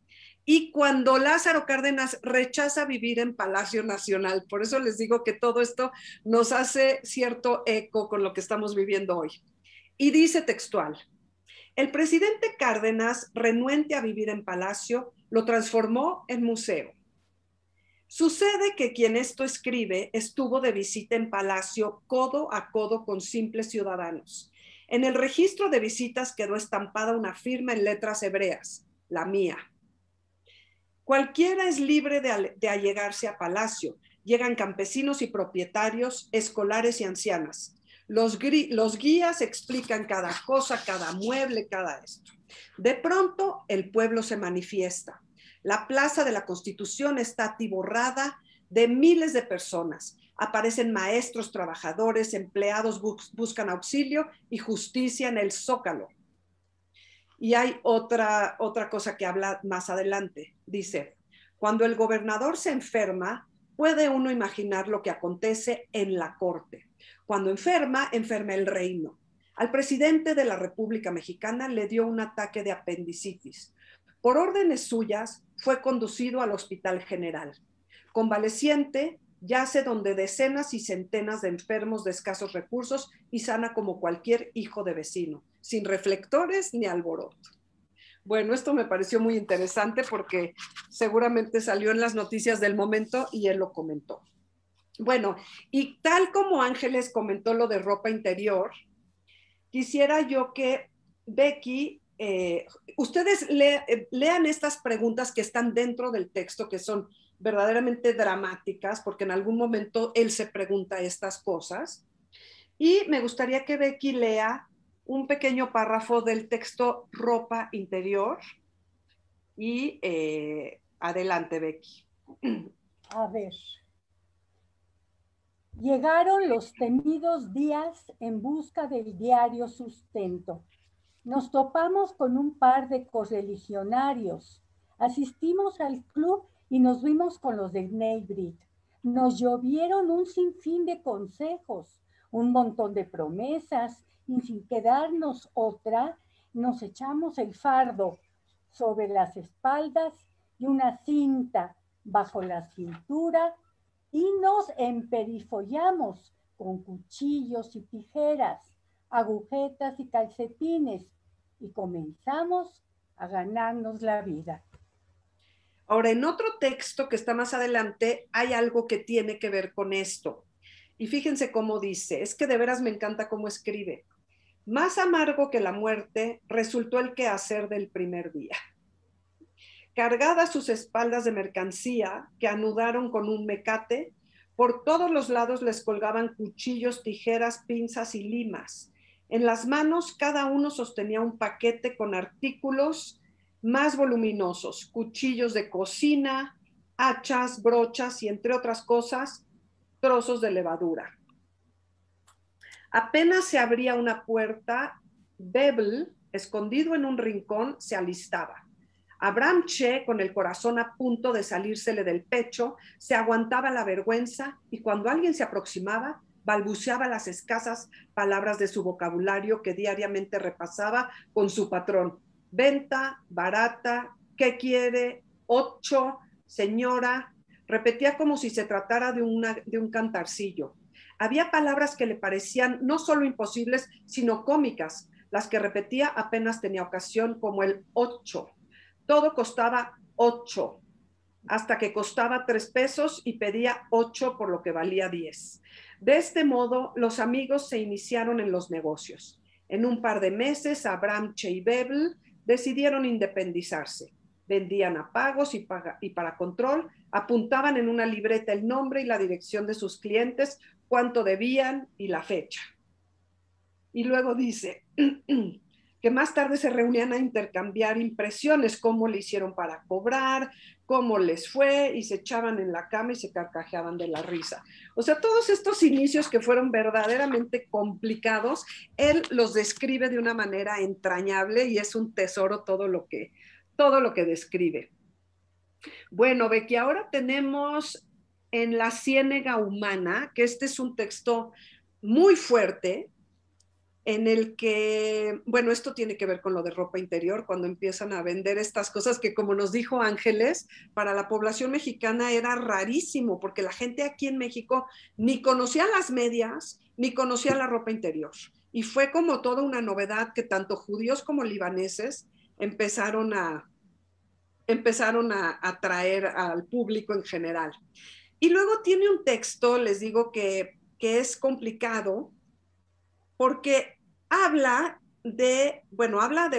y cuando Lázaro Cárdenas rechaza vivir en Palacio Nacional. Por eso les digo que todo esto nos hace cierto eco con lo que estamos viviendo hoy. Y dice textual: el presidente Cárdenas, renuente a vivir en Palacio, lo transformó en museo. Sucede que quien esto escribe estuvo de visita en Palacio codo a codo con simples ciudadanos. En el registro de visitas quedó estampada una firma en letras hebreas: la mía. Cualquiera es libre de allegarse a Palacio. Llegan campesinos y propietarios, escolares y ancianas. Los guías explican cada cosa, cada mueble, cada esto. De pronto, el pueblo se manifiesta. La Plaza de la Constitución está atiborrada de miles de personas. Aparecen maestros, trabajadores, empleados, buscan auxilio y justicia en el Zócalo. Y hay otra cosa que habla más adelante. Dice: cuando el gobernador se enferma, puede uno imaginar lo que acontece en la corte. Cuando enferma, enferma el reino. Al presidente de la República Mexicana le dio un ataque de apendicitis. Por órdenes suyas, fue conducido al Hospital General. Convaleciente, yace donde decenas y centenas de enfermos de escasos recursos y sana como cualquier hijo de vecino, sin reflectores ni alboroto. Bueno, esto me pareció muy interesante porque seguramente salió en las noticias del momento y él lo comentó. Bueno, y tal como Ángeles comentó lo de ropa interior, quisiera yo que Becky, ustedes lean estas preguntas que están dentro del texto, que son verdaderamente dramáticas, porque en algún momento él se pregunta estas cosas. Y me gustaría que Becky lea un pequeño párrafo del texto ropa interior. Y adelante, Becky. A ver. Llegaron los temidos días en busca del diario sustento. Nos topamos con un par de correligionarios. Asistimos al club y nos vimos con los de Neybrit. Nos llovieron un sinfín de consejos, un montón de promesas, y sin quedarnos otra, nos echamos el fardo sobre las espaldas y una cinta bajo la cintura y nos emperifollamos con cuchillos y tijeras, agujetas y calcetines y comenzamos a ganarnos la vida. Ahora, en otro texto que está más adelante, hay algo que tiene que ver con esto. Y fíjense cómo dice, es que de veras me encanta cómo escribe. Más amargo que la muerte resultó el quehacer del primer día. Cargadas sus espaldas de mercancía que anudaron con un mecate, por todos los lados les colgaban cuchillos, tijeras, pinzas y limas. En las manos cada uno sostenía un paquete con artículos más voluminosos, cuchillos de cocina, hachas, brochas y, entre otras cosas, trozos de levadura. Apenas se abría una puerta, Bebel, escondido en un rincón, se alistaba. Abraham Che, con el corazón a punto de salírsele del pecho, se aguantaba la vergüenza y cuando alguien se aproximaba, balbuceaba las escasas palabras de su vocabulario que diariamente repasaba con su patrón. Venta, barata, ¿qué quiere? 8, señora. Repetía como si se tratara de un cantarcillo. Había palabras que le parecían no solo imposibles, sino cómicas. Las que repetía apenas tenía ocasión, como el 8. Todo costaba 8, hasta que costaba 3 pesos y pedía 8 por lo que valía 10. De este modo, los amigos se iniciaron en los negocios. En un par de meses, Abraham Che y Bebel decidieron independizarse. Vendían a pagos y para control, apuntaban en una libreta el nombre y la dirección de sus clientes, cuánto debían y la fecha. Y luego dice que más tarde se reunían a intercambiar impresiones, cómo le hicieron para cobrar, cómo les fue, y se echaban en la cama y se carcajeaban de la risa. O sea, todos estos inicios que fueron verdaderamente complicados, él los describe de una manera entrañable y es un tesoro todo lo que describe. Bueno, Becky, ahora tenemos en La Ciénega Humana, que este es un texto muy fuerte, en el que, bueno, esto tiene que ver con lo de ropa interior, cuando empiezan a vender estas cosas que, como nos dijo Ángeles, para la población mexicana era rarísimo, porque la gente aquí en México ni conocía las medias, ni conocía la ropa interior. Y fue como toda una novedad que tanto judíos como libaneses empezaron a atraer al público en general. Y luego tiene un texto, les digo que es complicado, porque habla de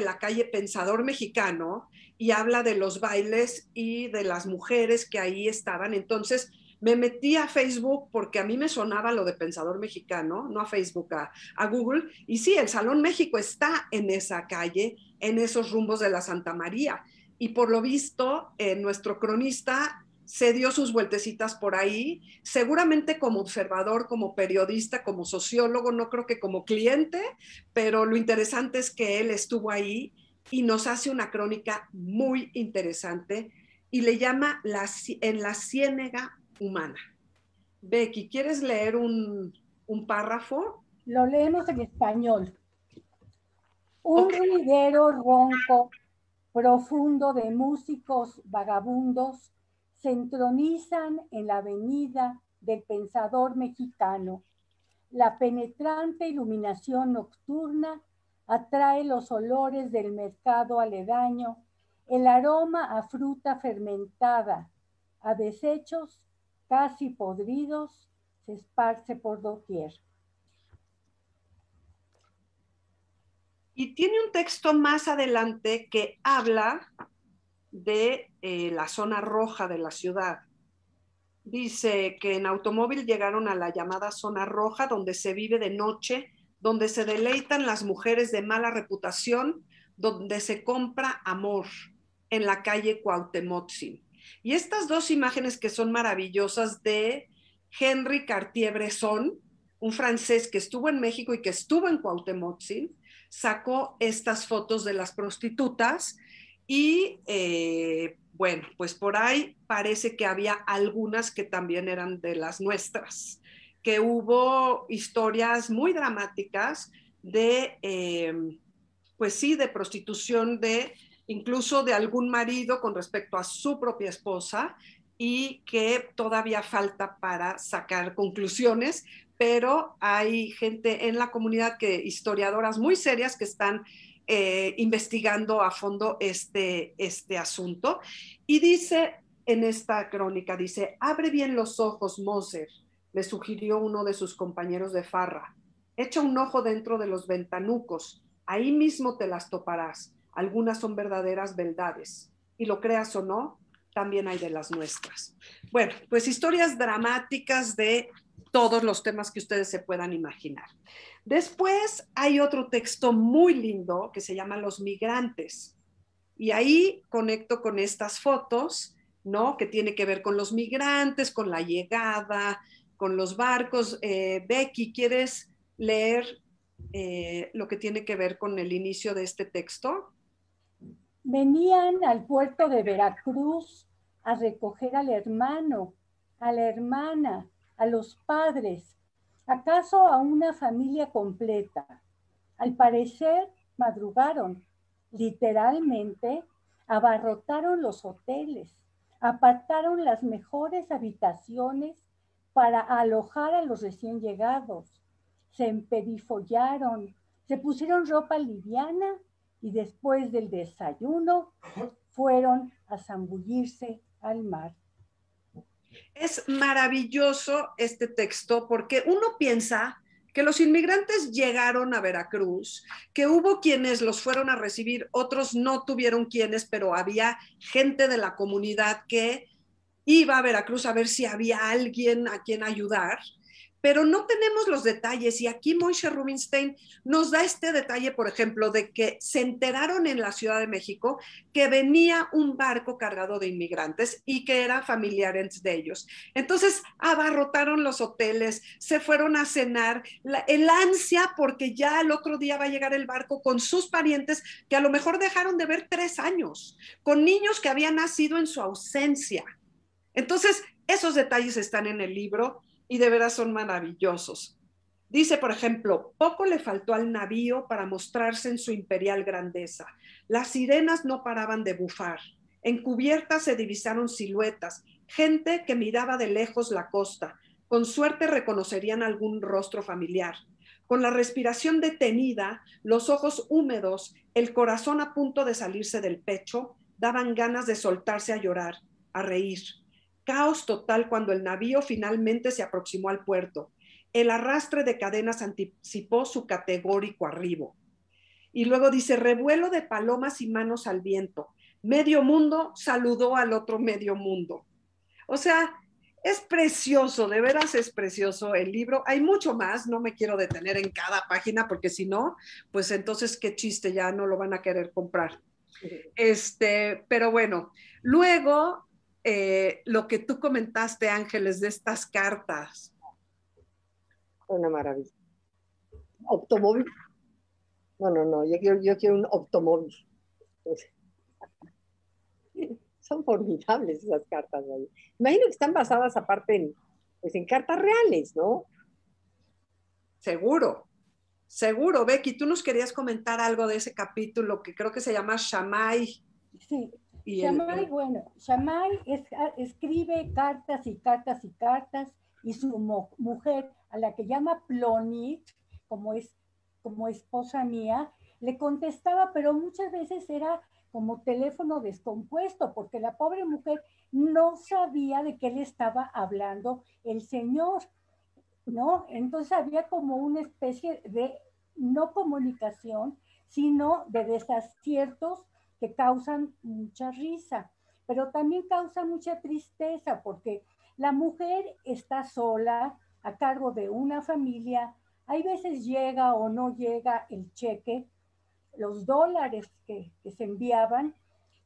la calle Pensador Mexicano y habla de los bailes y de las mujeres que ahí estaban. Entonces me metí a Facebook porque a mí me sonaba lo de Pensador Mexicano, no a Facebook, a Google. Y sí, el Salón México está en esa calle, en esos rumbos de la Santa María. Y por lo visto, nuestro cronista se dio sus vueltecitas por ahí, seguramente como observador, como periodista, como sociólogo, no creo que como cliente, pero lo interesante es que él estuvo ahí y nos hace una crónica muy interesante y le llama En la Ciénega Humana. Becky, ¿quieres leer un párrafo? Lo leemos en español. Un ruidero ronco, profundo de músicos vagabundos se entronizan en la avenida del Pensador Mexicano. La penetrante iluminación nocturna atrae los olores del mercado aledaño, el aroma a fruta fermentada, a desechos casi podridos se esparce por doquier. Y tiene un texto más adelante que habla de la zona roja de la ciudad. Dice que en automóvil llegaron a la llamada zona roja, donde se vive de noche, donde se deleitan las mujeres de mala reputación, donde se compra amor, en la calle Cuauhtémoc. Y estas dos imágenes que son maravillosas de Henri Cartier-Bresson, un francés que estuvo en México y que estuvo en Cuauhtémoc, sacó estas fotos de las prostitutas y bueno, pues por ahí parece que había algunas que también eran de las nuestras, que hubo historias muy dramáticas de, pues sí, de prostitución, de incluso de algún marido con respecto a su propia esposa, y que todavía falta para sacar conclusiones, pero hay gente en la comunidad, historiadoras muy serias, que están investigando a fondo este asunto. Y dice en esta crónica, dice: abre bien los ojos, Moser, le sugirió uno de sus compañeros de farra. Echa un ojo dentro de los ventanucos, ahí mismo te las toparás. Algunas son verdaderas beldades. Y lo creas o no, también hay de las nuestras. Bueno, pues historias dramáticas de todos los temas que ustedes se puedan imaginar. Después hay otro texto muy lindo que se llama Los Migrantes. Y ahí conecto con estas fotos, ¿no? Que tiene que ver con los migrantes, con la llegada, con los barcos. Becky, ¿quieres leer lo que tiene que ver con el inicio de este texto? Venían al puerto de Veracruz a recoger al hermano, a la hermana, a los padres, acaso a una familia completa. Al parecer, madrugaron, literalmente, abarrotaron los hoteles, apartaron las mejores habitaciones para alojar a los recién llegados, se emperifollaron, se pusieron ropa liviana y después del desayuno fueron a zambullirse al mar. Es maravilloso este texto porque uno piensa que los inmigrantes llegaron a Veracruz, que hubo quienes los fueron a recibir, otros no tuvieron quienes, pero había gente de la comunidad que iba a Veracruz a ver si había alguien a quien ayudar, pero no tenemos los detalles. Y aquí Moshe Rubinstein nos da este detalle, por ejemplo, de que se enteraron en la Ciudad de México que venía un barco cargado de inmigrantes y que eran familiares de ellos. Entonces abarrotaron los hoteles, se fueron a cenar, el ansia porque ya el otro día va a llegar el barco con sus parientes que a lo mejor dejaron de ver 3 años, con niños que habían nacido en su ausencia. Entonces, esos detalles están en el libro y de veras son maravillosos. Dice, por ejemplo: poco le faltó al navío para mostrarse en su imperial grandeza. Las sirenas no paraban de bufar. En cubierta se divisaron siluetas, gente que miraba de lejos la costa. Con suerte reconocerían algún rostro familiar. Con la respiración detenida, los ojos húmedos, el corazón a punto de salirse del pecho, daban ganas de soltarse a llorar, a reír. Caos total cuando el navío finalmente se aproximó al puerto. El arrastre de cadenas anticipó su categórico arribo. Y luego dice: revuelo de palomas y manos al viento. Medio mundo saludó al otro medio mundo. O sea, es precioso, de veras es precioso el libro. Hay mucho más, no me quiero detener en cada página porque si no, pues entonces qué chiste, ya no lo van a querer comprar. Pero bueno, luego lo que tú comentaste, Ángeles, de estas cartas. Una maravilla. Automóvil. No, yo quiero un automóvil. Son formidables esas cartas. ¿No? Imagino que están basadas aparte en cartas reales, ¿no? Seguro. Becky, tú nos querías comentar algo de ese capítulo que creo que se llama Shammai. Sí, Shammai, bueno, Shammai escribe cartas y cartas y cartas, y su mujer, a la que llama Plonit, como esposa mía, le contestaba, pero muchas veces era como teléfono descompuesto, porque la pobre mujer no sabía de qué le estaba hablando el señor. ¿no? Entonces había como una especie de no comunicación, sino de desaciertos que causan mucha risa, pero también causa mucha tristeza porque la mujer está sola a cargo de una familia, hay veces llega o no llega el cheque, los dólares que se enviaban,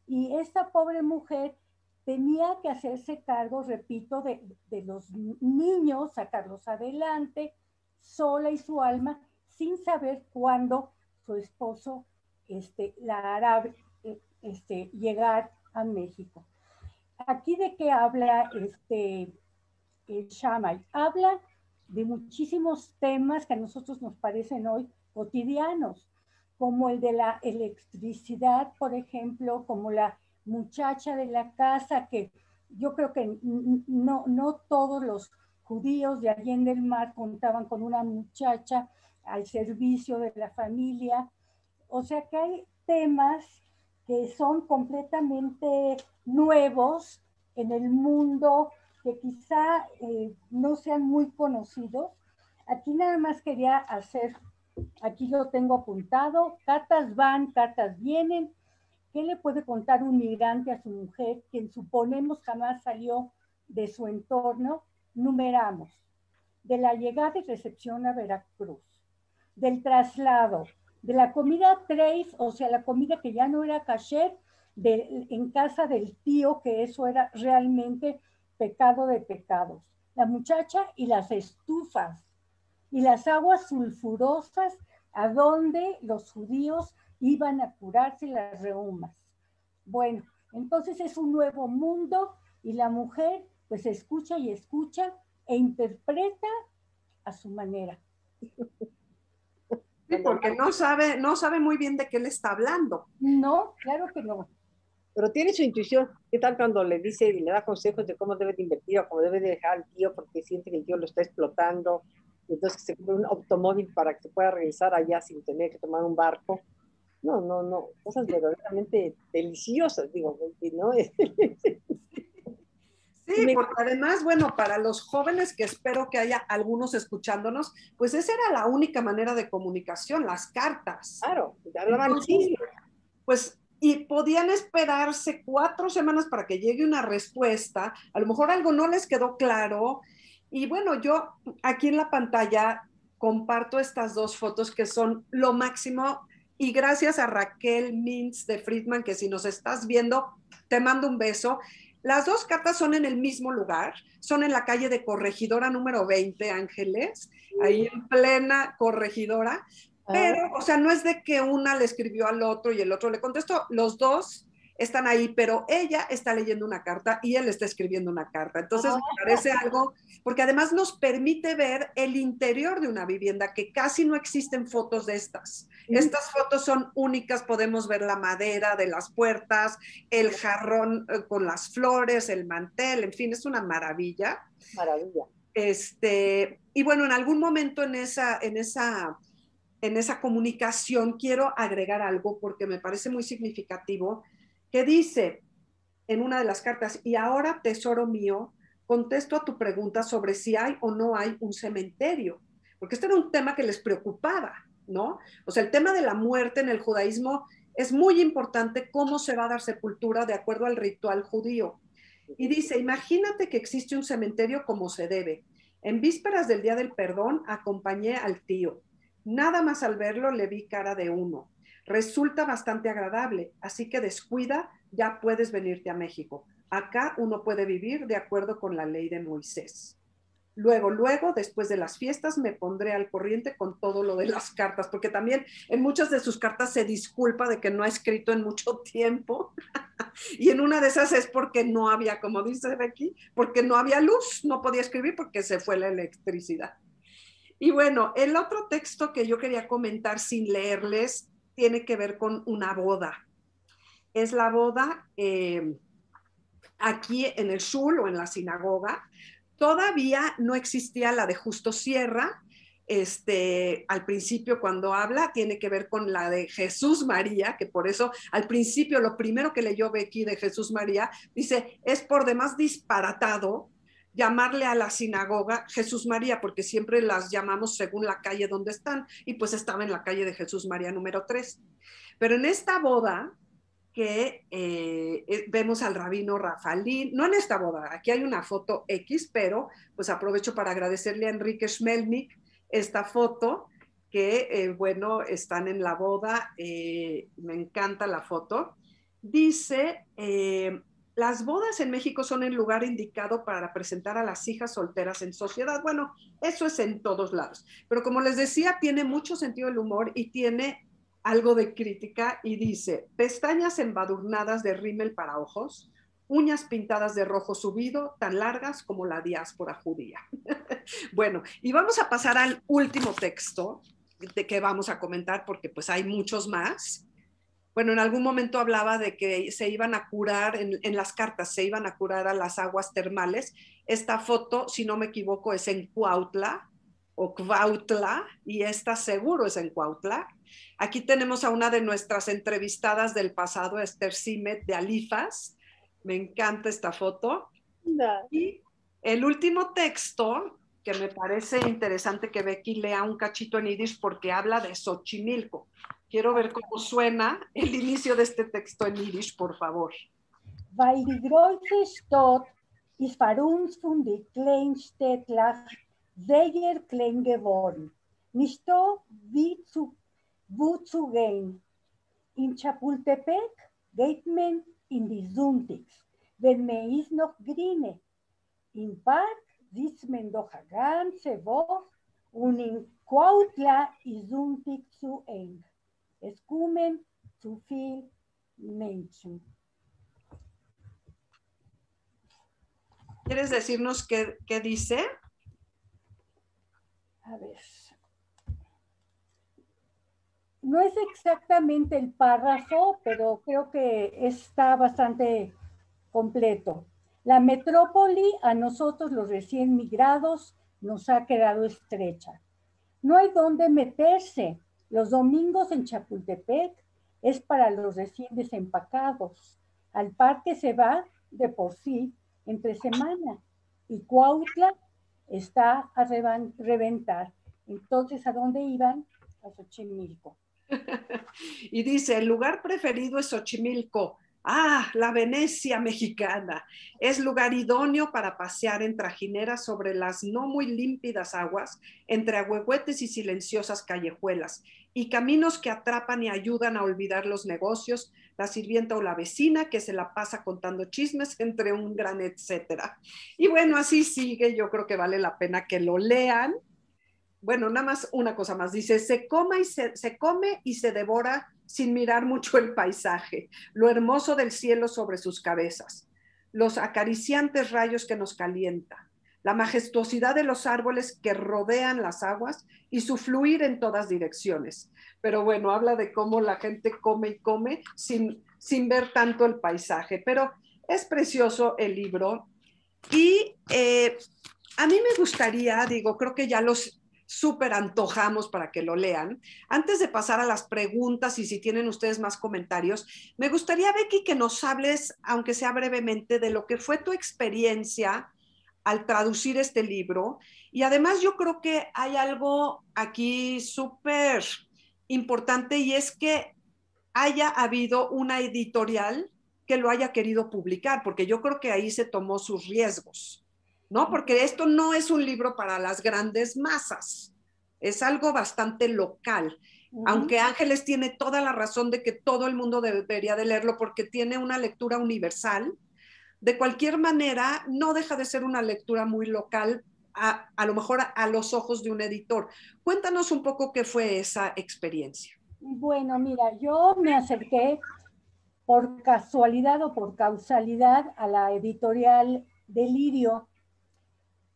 y esta pobre mujer tenía que hacerse cargo, repito, de los niños, sacarlos adelante, sola y su alma, sin saber cuándo su esposo la hará llegar a México. Aquí de qué habla Shammai. Habla de muchísimos temas que a nosotros nos parecen hoy cotidianos, como el de la electricidad, por ejemplo, como la muchacha de la casa, que yo creo que no todos los judíos de Allende el Mar contaban con una muchacha al servicio de la familia. O sea que hay temas que son completamente nuevos en el mundo, que quizá no sean muy conocidos. Aquí nada más quería hacer, aquí lo tengo apuntado, cartas van, cartas vienen. ¿Qué le puede contar un migrante a su mujer, quien suponemos jamás salió de su entorno? Numeramos. De la llegada y recepción a Veracruz, del traslado, de la comida trace, o sea, la comida que ya no era kasher, en casa del tío, que eso era realmente pecado de pecados. La muchacha y las estufas, y las aguas sulfurosas a donde los judíos iban a curarse las reumas. Bueno, entonces es un nuevo mundo y la mujer pues escucha y escucha e interpreta a su manera. Sí, porque no sabe muy bien de qué le está hablando. No, claro que no. Pero tiene su intuición. ¿Qué tal cuando le dice y le da consejos de cómo debe de invertir o cómo debe de dejar al tío porque siente que el tío lo está explotando? Y entonces se compra un automóvil para que se pueda regresar allá sin tener que tomar un barco. No, cosas verdaderamente deliciosas, digo, ¿no? Sí, porque además, bueno, para los jóvenes, que espero que haya algunos escuchándonos, pues esa era la única manera de comunicación, las cartas. Claro, hablaban Entonces, pues, y podían esperarse 4 semanas para que llegue una respuesta, a lo mejor algo no les quedó claro, y bueno, yo aquí en la pantalla comparto estas 2 fotos que son lo máximo, y gracias a Raquel Mintz de Friedman, que si nos estás viendo, te mando un beso. Las 2 cartas son en el mismo lugar, son en la calle de Corregidora número 20, Ángeles, ahí en plena Corregidora, pero, o sea, no es de que una le escribió al otro y el otro le contestó, los 2 están ahí, pero ella está leyendo una carta y él está escribiendo una carta. Entonces me parece algo, porque además nos permite ver el interior de una vivienda, que casi no existen fotos de estas. Estas fotos son únicas, podemos ver la madera de las puertas, el jarrón con las flores, el mantel, en fin, es una maravilla. Maravilla. Y bueno, en algún momento en esa comunicación quiero agregar algo porque me parece muy significativo, que dice en una de las cartas: y ahora, tesoro mío, contesto a tu pregunta sobre si hay o no hay un cementerio, porque este era un tema que les preocupaba, ¿no? O sea, el tema de la muerte en el judaísmo es muy importante, cómo se va a dar sepultura de acuerdo al ritual judío. Y dice: imagínate que existe un cementerio como se debe. En vísperas del Día del Perdón acompañé al tío. Nada más al verlo le vi cara de uno. Resulta bastante agradable, así que descuida, ya puedes venirte a México. Acá uno puede vivir de acuerdo con la ley de Moisés. Luego, después de las fiestas, me pondré al corriente con todo lo de las cartas, porque también en muchas de sus cartas se disculpa de que no ha escrito en mucho tiempo. Y en una de esas es porque no había, como dice Becky, porque no había luz, no podía escribir porque se fue la electricidad. Y bueno, el otro texto que yo quería comentar sin leerles tiene que ver con una boda. Es la boda aquí en el Shul o en la sinagoga. Todavía no existía la de Justo Sierra. Al principio cuando habla tiene que ver con la de Jesús María, que por eso al principio lo primero que leyó Becky de Jesús María dice: es por demás disparatado llamarle a la sinagoga Jesús María, porque siempre las llamamos según la calle donde están, y pues estaba en la calle de Jesús María número 3. Pero en esta boda que vemos al rabino Rafalín, no en esta boda, aquí hay una foto X, pero pues aprovecho para agradecerle a Enrique Schmelnik esta foto, que bueno, están en la boda, me encanta la foto. Dice, las bodas en México son el lugar indicado para presentar a las hijas solteras en sociedad. Bueno, eso es en todos lados, pero como les decía, tiene mucho sentido del humor y tiene algo de crítica y dice, pestañas embadurnadas de rímel para ojos, uñas pintadas de rojo subido, tan largas como la diáspora judía. Bueno, y vamos a pasar al último texto de que vamos a comentar porque pues hay muchos más. Bueno, en algún momento hablaba de que se iban a curar, en las cartas se iban a curar a las aguas termales. Esta foto, si no me equivoco, es en Cuautla o Cuautla, y esta seguro es en Cuautla. Aquí tenemos a una de nuestras entrevistadas del pasado, Esther Simet de Alifas. Me encanta esta foto. Y el último texto, que me parece interesante que Becky lea un cachito en yiddish porque habla de Xochimilco. Quiero ver cómo suena el inicio de este texto en yiddish, por favor. Weil die große Stadt ist für uns von den Kleinstädtlern sehr klein geworden. Nicht so wie wo zu gehen. In Chapultepec geht man in die Sonntags, wenn man ist noch grüne. Im Park sitzt man doch eine ganze Woche und in Cuautla ist Sonntag zu eng. Es kommen zu viele Menschen. ¿Quieres decirnos qué dice? A ver. No es exactamente el párrafo, pero creo que está bastante completo. La metrópoli a nosotros los recién migrados nos ha quedado estrecha. No hay dónde meterse. Los domingos en Chapultepec es para los recién desempacados. Al parque se va de por sí entre semana y Cuautla está a reventar. Entonces, ¿a dónde iban? A Xochimilco. Y dice, el lugar preferido es Xochimilco. Ah, la Venecia mexicana. Es lugar idóneo para pasear en trajineras sobre las no muy límpidas aguas, entre ahuehuetes y silenciosas callejuelas, y caminos que atrapan y ayudan a olvidar los negocios, la sirvienta o la vecina que se la pasa contando chismes entre un gran etcétera. Y bueno, así sigue, yo creo que vale la pena que lo lean. Bueno, nada más una cosa más. Dice, se come y se devora sin mirar mucho el paisaje, lo hermoso del cielo sobre sus cabezas, los acariciantes rayos que nos calientan, la majestuosidad de los árboles que rodean las aguas y su fluir en todas direcciones. Pero bueno, habla de cómo la gente come y come sin ver tanto el paisaje. Pero es precioso el libro y a mí me gustaría, digo, creo que ya los súper antojamos para que lo lean. Antes de pasar a las preguntas y si tienen ustedes más comentarios, me gustaría, Becky, que nos hables, aunque sea brevemente, de lo que fue tu experiencia al traducir este libro. Y además yo creo que hay algo aquí súper importante y es que haya habido una editorial que lo haya querido publicar, porque yo creo que ahí se tomó sus riesgos. ¿No? Porque esto no es un libro para las grandes masas, es algo bastante local. Aunque Ángeles tiene toda la razón de que todo el mundo debería de leerlo porque tiene una lectura universal, de cualquier manera no deja de ser una lectura muy local, a lo mejor a los ojos de un editor. Cuéntanos un poco qué fue esa experiencia. Bueno, mira, yo me acerqué por casualidad o por causalidad a la editorial Delirio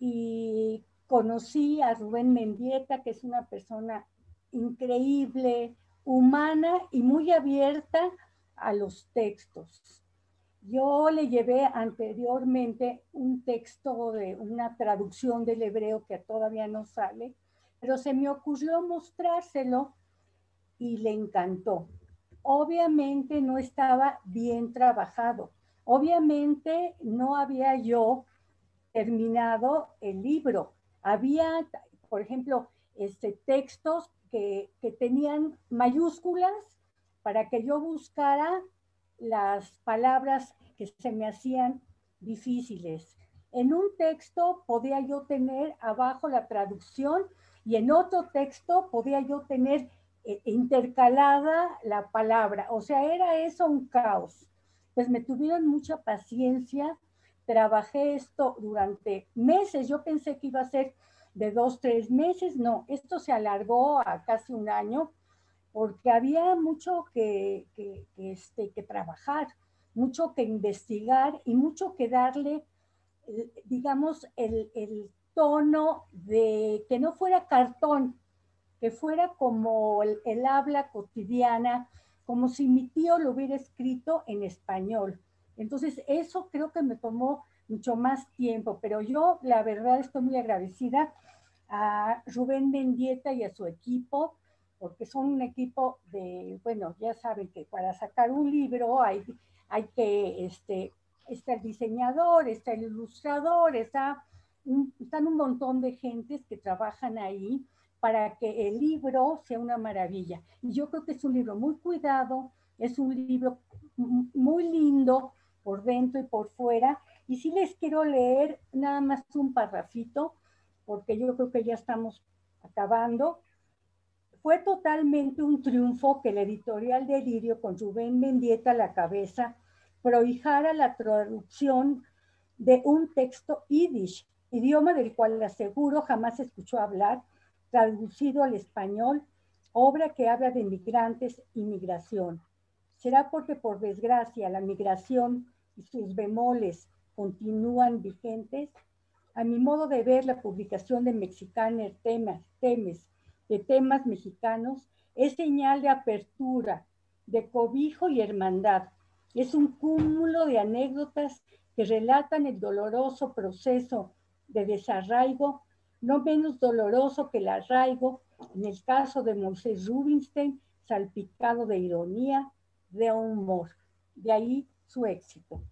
y conocí a Rubén Mendieta, que es una persona increíble, humana y muy abierta a los textos. Yo le llevé anteriormente un texto de una traducción del hebreo que todavía no sale, pero se me ocurrió mostrárselo y le encantó. Obviamente no estaba bien trabajado. Obviamente no había yo terminado el libro. Había, por ejemplo, textos que tenían mayúsculas para que yo buscara las palabras que se me hacían difíciles. En un texto podía yo tener abajo la traducción y en otro texto podía yo tener intercalada la palabra. O sea, era eso un caos. Pues me tuvieron mucha paciencia. Trabajé esto durante meses. Yo pensé que iba a ser de 2, 3 meses. No, esto se alargó a casi un año porque había mucho que trabajar, mucho que investigar y mucho que darle, digamos, el tono de que no fuera cartón, que fuera como el habla cotidiana, como si mi tío lo hubiera escrito en español. Entonces, eso creo que me tomó mucho más tiempo, pero yo, la verdad, estoy muy agradecida a Rubén Mendieta y a su equipo, porque son un equipo de, bueno, ya saben que para sacar un libro hay que, está el diseñador, está el ilustrador, están un montón de gentes que trabajan ahí para que el libro sea una maravilla. Y yo creo que es un libro muy cuidado, es un libro muy lindo por dentro y por fuera. Y sí les quiero leer nada más un parrafito, porque yo creo que ya estamos acabando. Fue totalmente un triunfo que la editorial Delirio, con Rubén Mendieta a la cabeza, prohijara la traducción de un texto yiddish, idioma del cual aseguro jamás escuchó hablar, traducido al español, obra que habla de migrantes y migración. ¿Será porque, por desgracia, la migración y sus bemoles continúan vigentes? A mi modo de ver, la publicación de Mexicaner de temas mexicanos es señal de apertura, de cobijo y hermandad. Es un cúmulo de anécdotas que relatan el doloroso proceso de desarraigo, no menos doloroso que el arraigo, en el caso de Moisés Rubinstein, salpicado de ironía, de humor. De ahí su éxito.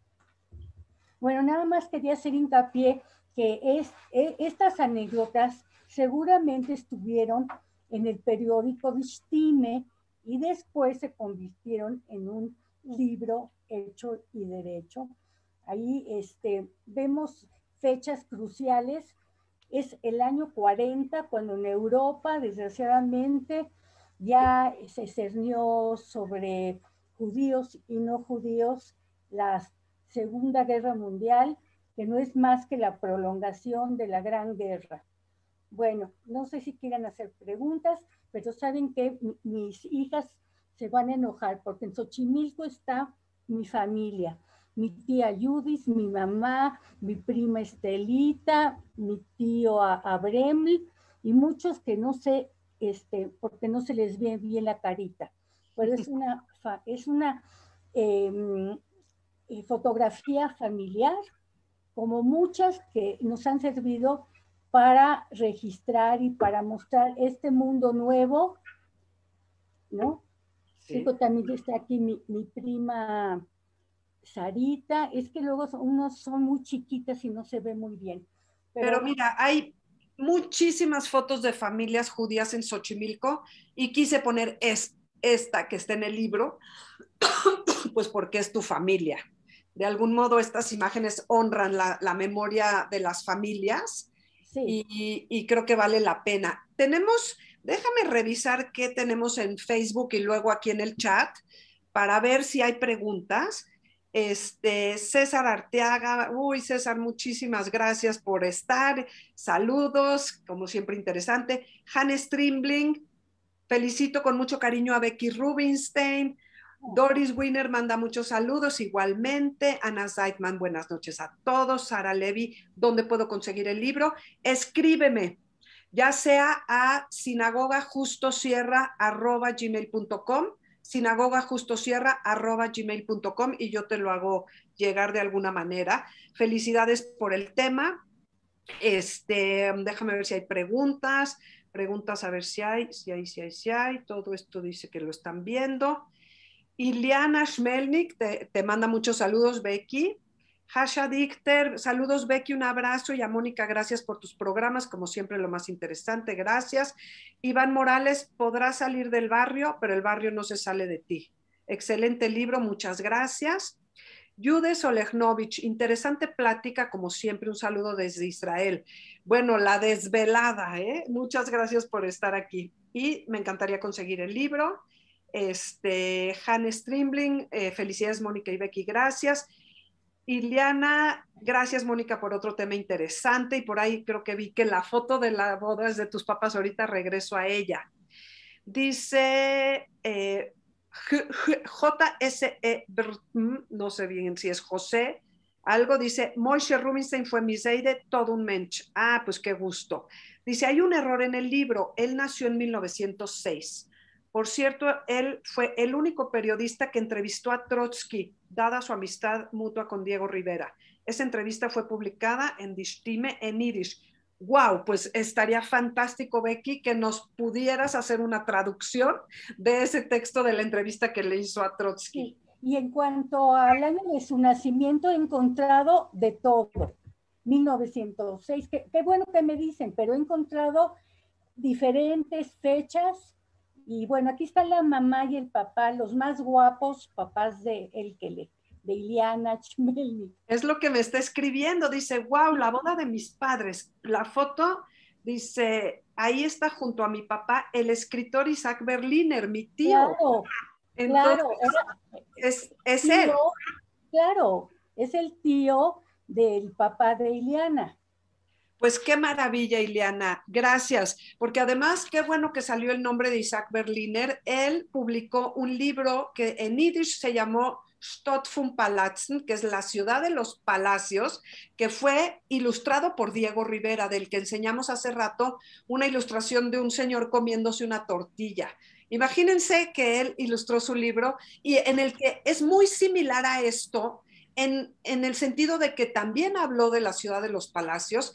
Bueno, nada más quería hacer hincapié que estas anécdotas seguramente estuvieron en el periódico Destine y después se convirtieron en un libro hecho y derecho. Ahí vemos fechas cruciales. Es el año 40, cuando en Europa, desgraciadamente, ya se cernió sobre judíos y no judíos la Segunda Guerra Mundial, que no es más que la prolongación de la Gran Guerra. Bueno, no sé si quieran hacer preguntas, pero saben que mis hijas se van a enojar, porque en Xochimilco está mi familia, mi tía Judith, mi mamá, mi prima Estelita, mi tío Abreml, y muchos que no sé, porque no se les ve bien la carita. Pero es una fotografía familiar, como muchas que nos han servido para registrar y para mostrar este mundo nuevo, ¿no? Sí. También está aquí mi prima Sarita. Es que luego unos son muy chiquitas y no se ve muy bien. Pero mira, hay muchísimas fotos de familias judías en Xochimilco y quise poner esta que está en el libro, pues porque es tu familia. De algún modo estas imágenes honran la memoria de las familias. Sí. Y creo que vale la pena. Déjame revisar qué tenemos en Facebook y luego aquí en el chat para ver si hay preguntas. César Arteaga, César, muchísimas gracias por estar. Saludos, como siempre interesante. Hannes Trimbling, felicito con mucho cariño a Becky Rubinstein. Doris Wiener manda muchos saludos igualmente. Ana Zeitman, buenas noches a todos. Sara Levy, ¿dónde puedo conseguir el libro? Escríbeme, ya sea a sinagogajustosierra@gmail.com, sinagogajustosierra@gmail.com, y yo te lo hago llegar de alguna manera. Felicidades por el tema. Déjame ver si hay preguntas a ver si hay. Todo esto dice que lo están viendo. Iliana Schmelnik te manda muchos saludos, Becky. Hasha Dicter, saludos Becky, un abrazo, y a Mónica, gracias por tus programas, como siempre lo más interesante, gracias. Iván Morales, podrás salir del barrio, pero el barrio no se sale de ti. Excelente libro, muchas gracias. Yudes Olegnovich, interesante plática, como siempre, un saludo desde Israel. Bueno, la desvelada, ¿eh? Muchas gracias por estar aquí. Y me encantaría conseguir el libro. Hanne Strimbling, felicidades Mónica y Becky, gracias. Iliana, gracias Mónica por otro tema interesante, y por ahí creo que vi que la foto de la boda es de tus papás, ahorita regreso a ella. Dice JSE, no sé bien si es José, algo, dice, Moshe Rubinstein fue mi Seide, todo un mensch. Ah, pues qué gusto. Dice, hay un error en el libro, él nació en 1906. Por cierto, él fue el único periodista que entrevistó a Trotsky, dada su amistad mutua con Diego Rivera. Esa entrevista fue publicada en Die Stimme en Yiddish. Wow, pues estaría fantástico, Becky, que nos pudieras hacer una traducción de ese texto de la entrevista que le hizo a Trotsky. Sí. Y en cuanto al año de su nacimiento, he encontrado de todo. 1906, qué bueno que me dicen, pero he encontrado diferentes fechas. Y bueno, aquí está la mamá y el papá, los más guapos papás de Iliana Chmelnik. Es lo que me está escribiendo, dice, wow, la boda de mis padres. La foto, dice, ahí está junto a mi papá el escritor Isaac Berliner, mi tío. Claro, entonces, claro. Es tío, él. Claro, es el tío del papá de Iliana. Pues qué maravilla, Iliana, gracias, porque además qué bueno que salió el nombre de Isaac Berliner. Él publicó un libro que en Yiddish se llamó Stadt von Palatzen, que es la ciudad de los palacios, que fue ilustrado por Diego Rivera, del que enseñamos hace rato una ilustración de un señor comiéndose una tortilla. Imagínense que él ilustró su libro y en el que es muy similar a esto, en el sentido de que también habló de la ciudad de los palacios.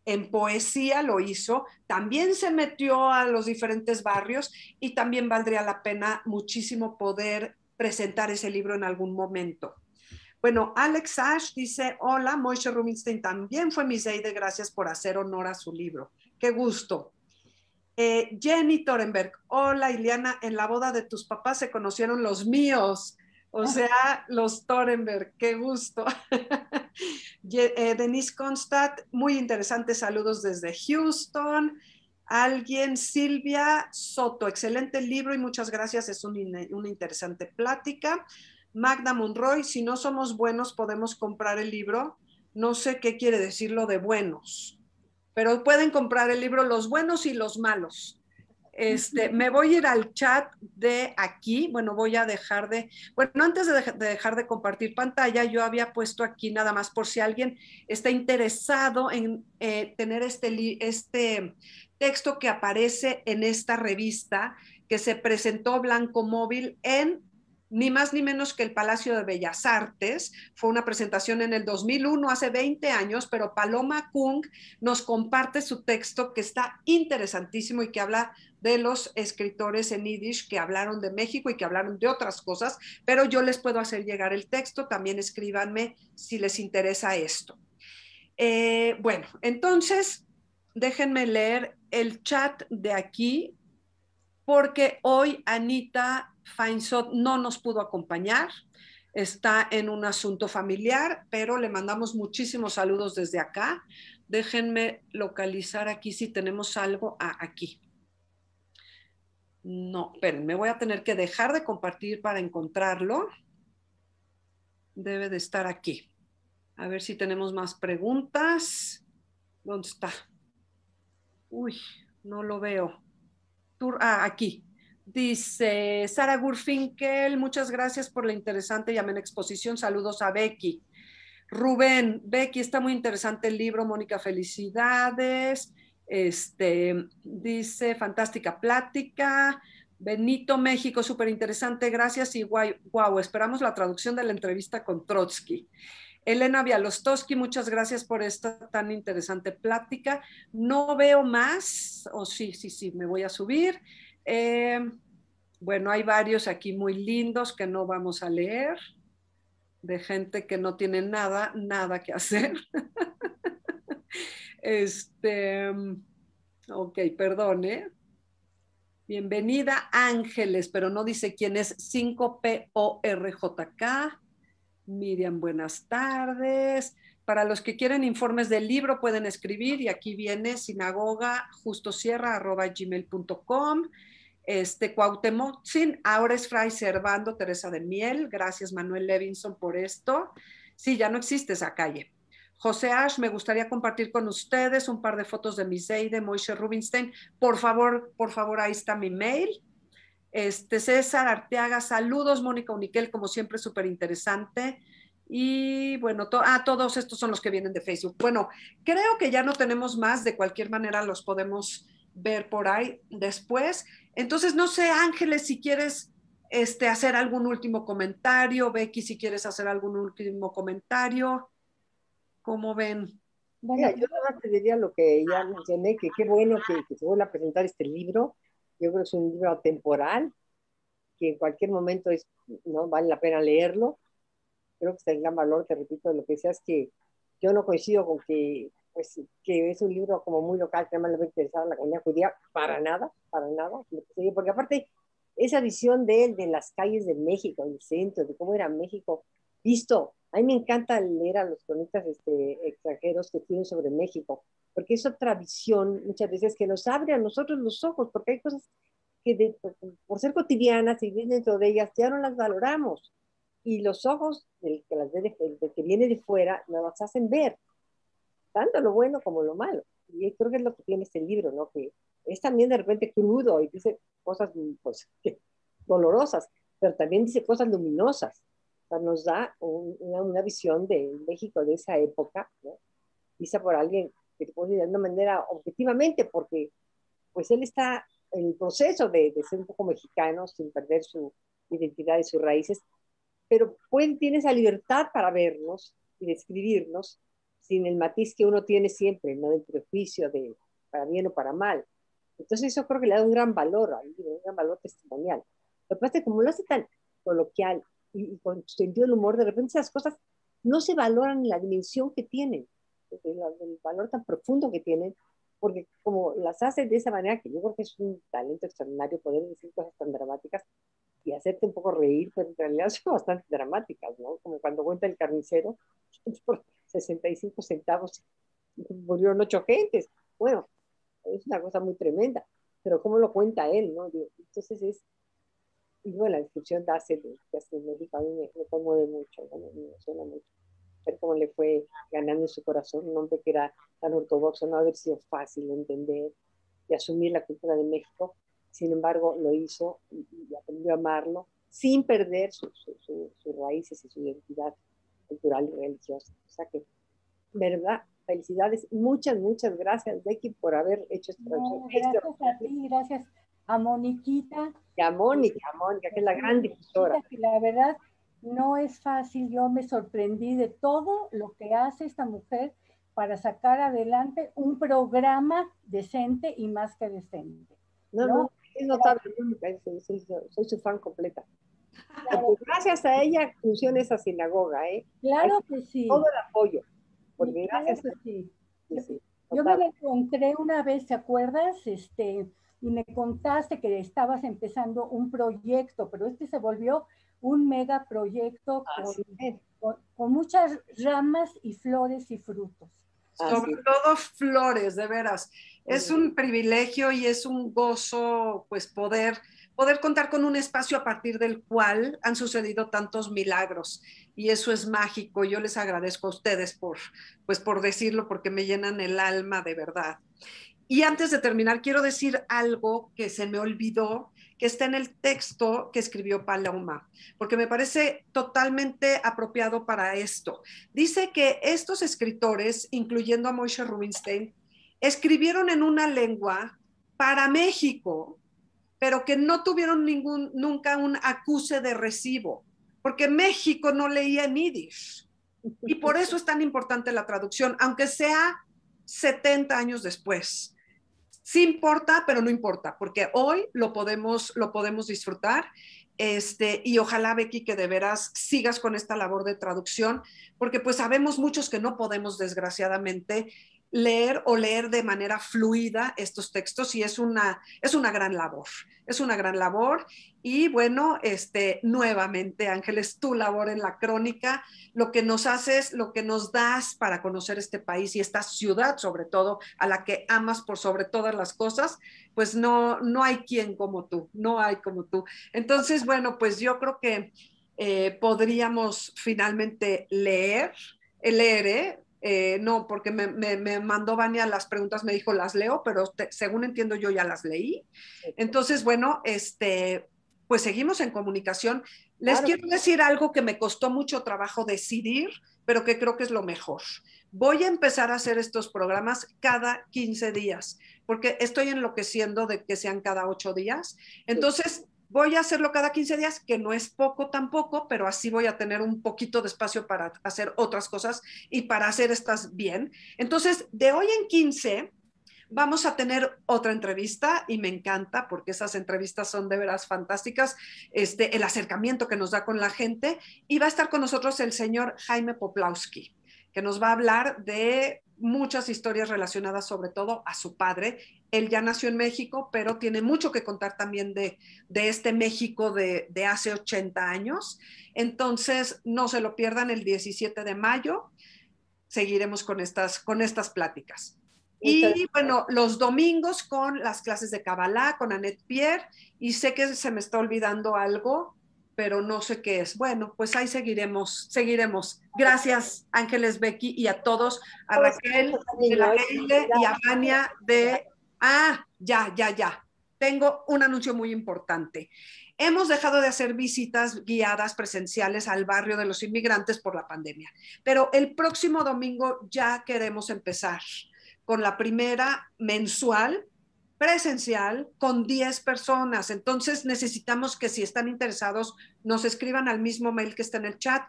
En poesía lo hizo, también se metió a los diferentes barrios, y también valdría la pena muchísimo poder presentar ese libro en algún momento. Bueno, Alex Ash dice, hola, Moshe Rubinstein también fue mi Seide, gracias por hacer honor a su libro. Qué gusto. Jenny Torenberg, hola Iliana, en la boda de tus papás se conocieron los míos. O sea, los Torenberg, qué gusto. Denise Constadt, muy interesante, saludos desde Houston. Alguien, Silvia Soto, excelente libro y muchas gracias, es una interesante plática. Magda Monroy, si no somos buenos podemos comprar el libro. No sé qué quiere decir lo de buenos, pero pueden comprar el libro los buenos y los malos. Me voy a ir al chat de aquí. Bueno, voy a dejar de... Bueno, antes de dejar de compartir pantalla, yo había puesto aquí nada más por si alguien está interesado en tener este texto que aparece en esta revista que se presentó Blanco Móvil en ni más ni menos que el Palacio de Bellas Artes. Fue una presentación en el 2001, hace 20 años, pero Paloma Kung nos comparte su texto que está interesantísimo y que habla de los escritores en Yiddish que hablaron de México y que hablaron de otras cosas, pero yo les puedo hacer llegar el texto, también escríbanme si les interesa esto. Bueno, entonces déjenme leer el chat de aquí, porque hoy Anita Feinsod no nos pudo acompañar, está en un asunto familiar, pero le mandamos muchísimos saludos desde acá. Déjenme localizar aquí si tenemos algo. Aquí. No, esperen, voy a tener que dejar de compartir para encontrarlo. Debe de estar aquí. A ver si tenemos más preguntas. ¿Dónde está? Uy, no lo veo. Aquí. Dice Sara Gurfinkel, muchas gracias por la interesante y amena exposición. Saludos a Becky. Rubén, Becky, está muy interesante el libro. Mónica, felicidades. Dice, fantástica plática. Benito, México, súper interesante, gracias. Y guau, esperamos la traducción de la entrevista con Trotsky. Elena Bialostowski, muchas gracias por esta tan interesante plática. No veo más, sí, me voy a subir. Bueno, hay varios aquí muy lindos que no vamos a leer. de gente que no tiene nada que hacer. Ok, perdón, ¿eh? Bienvenida Ángeles, pero no dice quién es. 5PORJK. Miriam, buenas tardes. Para los que quieren informes del libro pueden escribir y aquí viene sinagogajustosierra@gmail.com. Cuauhtémoc, ahora es Fray Servando Teresa de Miel. Gracias Manuel Levinson por esto. Sí, ya no existe esa calle. José Ash, me gustaría compartir con ustedes un par de fotos de mi Zeide, Moishe Rubinstein. Por favor, ahí está mi mail. César Arteaga, saludos, Mónica Uniquel, como siempre, súper interesante. Y bueno, todos estos son los que vienen de Facebook. Bueno, creo que ya no tenemos más, de cualquier manera los podemos ver por ahí después. Entonces, no sé, Ángeles, si quieres hacer algún último comentario, Becky, si quieres hacer algún último comentario, ¿cómo ven? Mira, yo nada te diría lo que ya mencioné, que qué bueno que se vuelva a presentar este libro. Yo creo que es un libro atemporal, que en cualquier momento no vale la pena leerlo. Creo que está en gran valor, te repito, lo que decías, que yo no coincido con que, pues, que es un libro como muy local, que además le va a interesar a la comunidad judía, para nada, porque aparte, esa visión de él, de las calles de México, del centro, de cómo era México, visto, a mí me encanta leer a los cronistas extranjeros que tienen sobre México, porque es otra visión, muchas veces, que nos abre a nosotros los ojos, porque hay cosas que por ser cotidianas y bien dentro de ellas, ya no las valoramos. Y los ojos del que viene de fuera nos las hacen ver, tanto lo bueno como lo malo. Y creo que es lo que tiene este libro, ¿no? Que es también de repente crudo y dice cosas pues, dolorosas, pero también dice cosas luminosas. O sea, nos da una visión de México de esa época, ¿no? Dice por alguien que te puede decir de una manera objetivamente, porque pues él está en el proceso de ser un poco mexicano sin perder su identidad y sus raíces, pero tiene esa libertad para vernos y describirnos sin el matiz que uno tiene siempre, ¿no? Del prejuicio de para bien o para mal. Entonces eso creo que le da un gran valor, un gran valor testimonial. Lo que pasa es que como lo hace tan coloquial y con sentido del humor, de repente esas cosas no se valoran en la dimensión que tienen, el valor tan profundo que tienen, porque como las hace de esa manera, que yo creo que es un talento extraordinario poder decir cosas tan dramáticas y hacerte un poco reír, pero en realidad son bastante dramáticas, ¿no? Como cuando cuenta el carnicero, por 65 centavos murieron 8 gentes. Bueno, es una cosa muy tremenda, pero cómo lo cuenta él, ¿no? Entonces y bueno, la descripción que hace de México a mí me conmueve mucho, ¿no? Me emociona mucho. Ver cómo le fue ganando en su corazón un hombre que era tan ortodoxo, no haber sido fácil de entender y asumir la cultura de México. Sin embargo, lo hizo y aprendió a amarlo sin perder sus raíces y su identidad cultural y religiosa. O sea que, verdad, felicidades. Muchas gracias, Becky, por haber hecho esta traducción. Gracias a ti, gracias a Moniquita. Y a Mónica, que es la gran difusora. Que la verdad no es fácil. Yo me sorprendí de todo lo que hace esta mujer para sacar adelante un programa decente y más que decente. No, es notable, soy su fan completa. Claro. Gracias a ella funciona esa sinagoga, ¿eh? Claro que sí. Todo el apoyo. Porque sí, gracias claro que sí. Sí, yo me la encontré una vez, ¿te acuerdas? Y me contaste que estabas empezando un proyecto, pero se volvió un megaproyecto con muchas ramas y flores y frutos. Sobre todo flores, de veras. Es un privilegio y es un gozo, pues, poder contar con un espacio a partir del cual han sucedido tantos milagros. Y eso es mágico. Yo les agradezco a ustedes por decirlo, porque me llenan el alma de verdad. Y antes de terminar, quiero decir algo que se me olvidó, que está en el texto que escribió Paloma, porque me parece totalmente apropiado para esto. Dice que estos escritores, incluyendo a Moishe Rubinstein, escribieron en una lengua para México, pero que no tuvieron nunca un acuse de recibo, porque México no leía en yiddish. Y por eso es tan importante la traducción, aunque sea 70 años después. Sí importa, pero no importa, porque hoy lo podemos disfrutar. Y ojalá, Becky, que de veras sigas con esta labor de traducción, porque pues sabemos muchos que no podemos, desgraciadamente, leer de manera fluida estos textos, y es una gran labor, es una gran labor. Y bueno, nuevamente, Ángeles, tu labor en la crónica, lo que nos haces, lo que nos das para conocer este país y esta ciudad, sobre todo, a la que amas por sobre todas las cosas, pues no hay quien como tú, no hay como tú. Entonces, bueno, pues yo creo que podríamos finalmente leer, ¿eh? No, porque me mandó Vania las preguntas, me dijo, las leo, pero según entiendo yo ya las leí. Entonces, bueno, pues seguimos en comunicación. Les quiero decir algo que me costó mucho trabajo decidir, pero que creo que es lo mejor. Voy a empezar a hacer estos programas cada 15 días, porque estoy enloqueciendo de que sean cada 8 días. Entonces, voy a hacerlo cada 15 días, que no es poco tampoco, pero así voy a tener un poquito de espacio para hacer otras cosas y para hacer estas bien. Entonces, de hoy en 15 vamos a tener otra entrevista, y me encanta porque esas entrevistas son de veras fantásticas, el acercamiento que nos da con la gente, y va a estar con nosotros el señor Jaime Poplawski, que nos va a hablar de muchas historias relacionadas sobre todo a su padre. Él ya nació en México, pero tiene mucho que contar también de este México de hace 80 años. Entonces, no se lo pierdan, el 17 de mayo seguiremos con estas pláticas. Y bueno, los domingos con las clases de Kabbalah, con Annette Pierre, y sé que se me está olvidando algo, pero no sé qué es. Bueno, pues ahí seguiremos. Gracias, Ángeles, Becky, y a todos, a Raquel de la Keile y a Vania de... ya. Tengo un anuncio muy importante. Hemos dejado de hacer visitas guiadas presenciales al barrio de los inmigrantes por la pandemia, pero el próximo domingo ya queremos empezar con la primera mensual presencial con 10 personas. Entonces necesitamos que, si están interesados, nos escriban al mismo mail que está en el chat,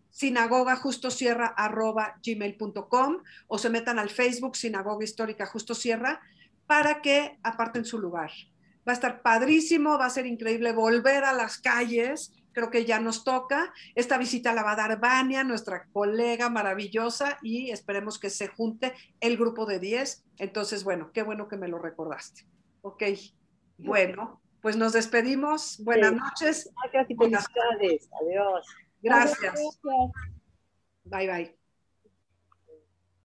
sinagogajustosierra@gmail.com, o se metan al Facebook Sinagoga Histórica Justo Sierra para que aparten su lugar. Va a estar padrísimo, va a ser increíble volver a las calles. Creo que ya nos toca. Esta visita la va a dar Vania, nuestra colega maravillosa, y esperemos que se junte el grupo de 10. Entonces, bueno, qué bueno que me lo recordaste. Ok, bueno, pues nos despedimos. Buenas noches. Gracias y felicidades. Adiós. Gracias. Bye, bye.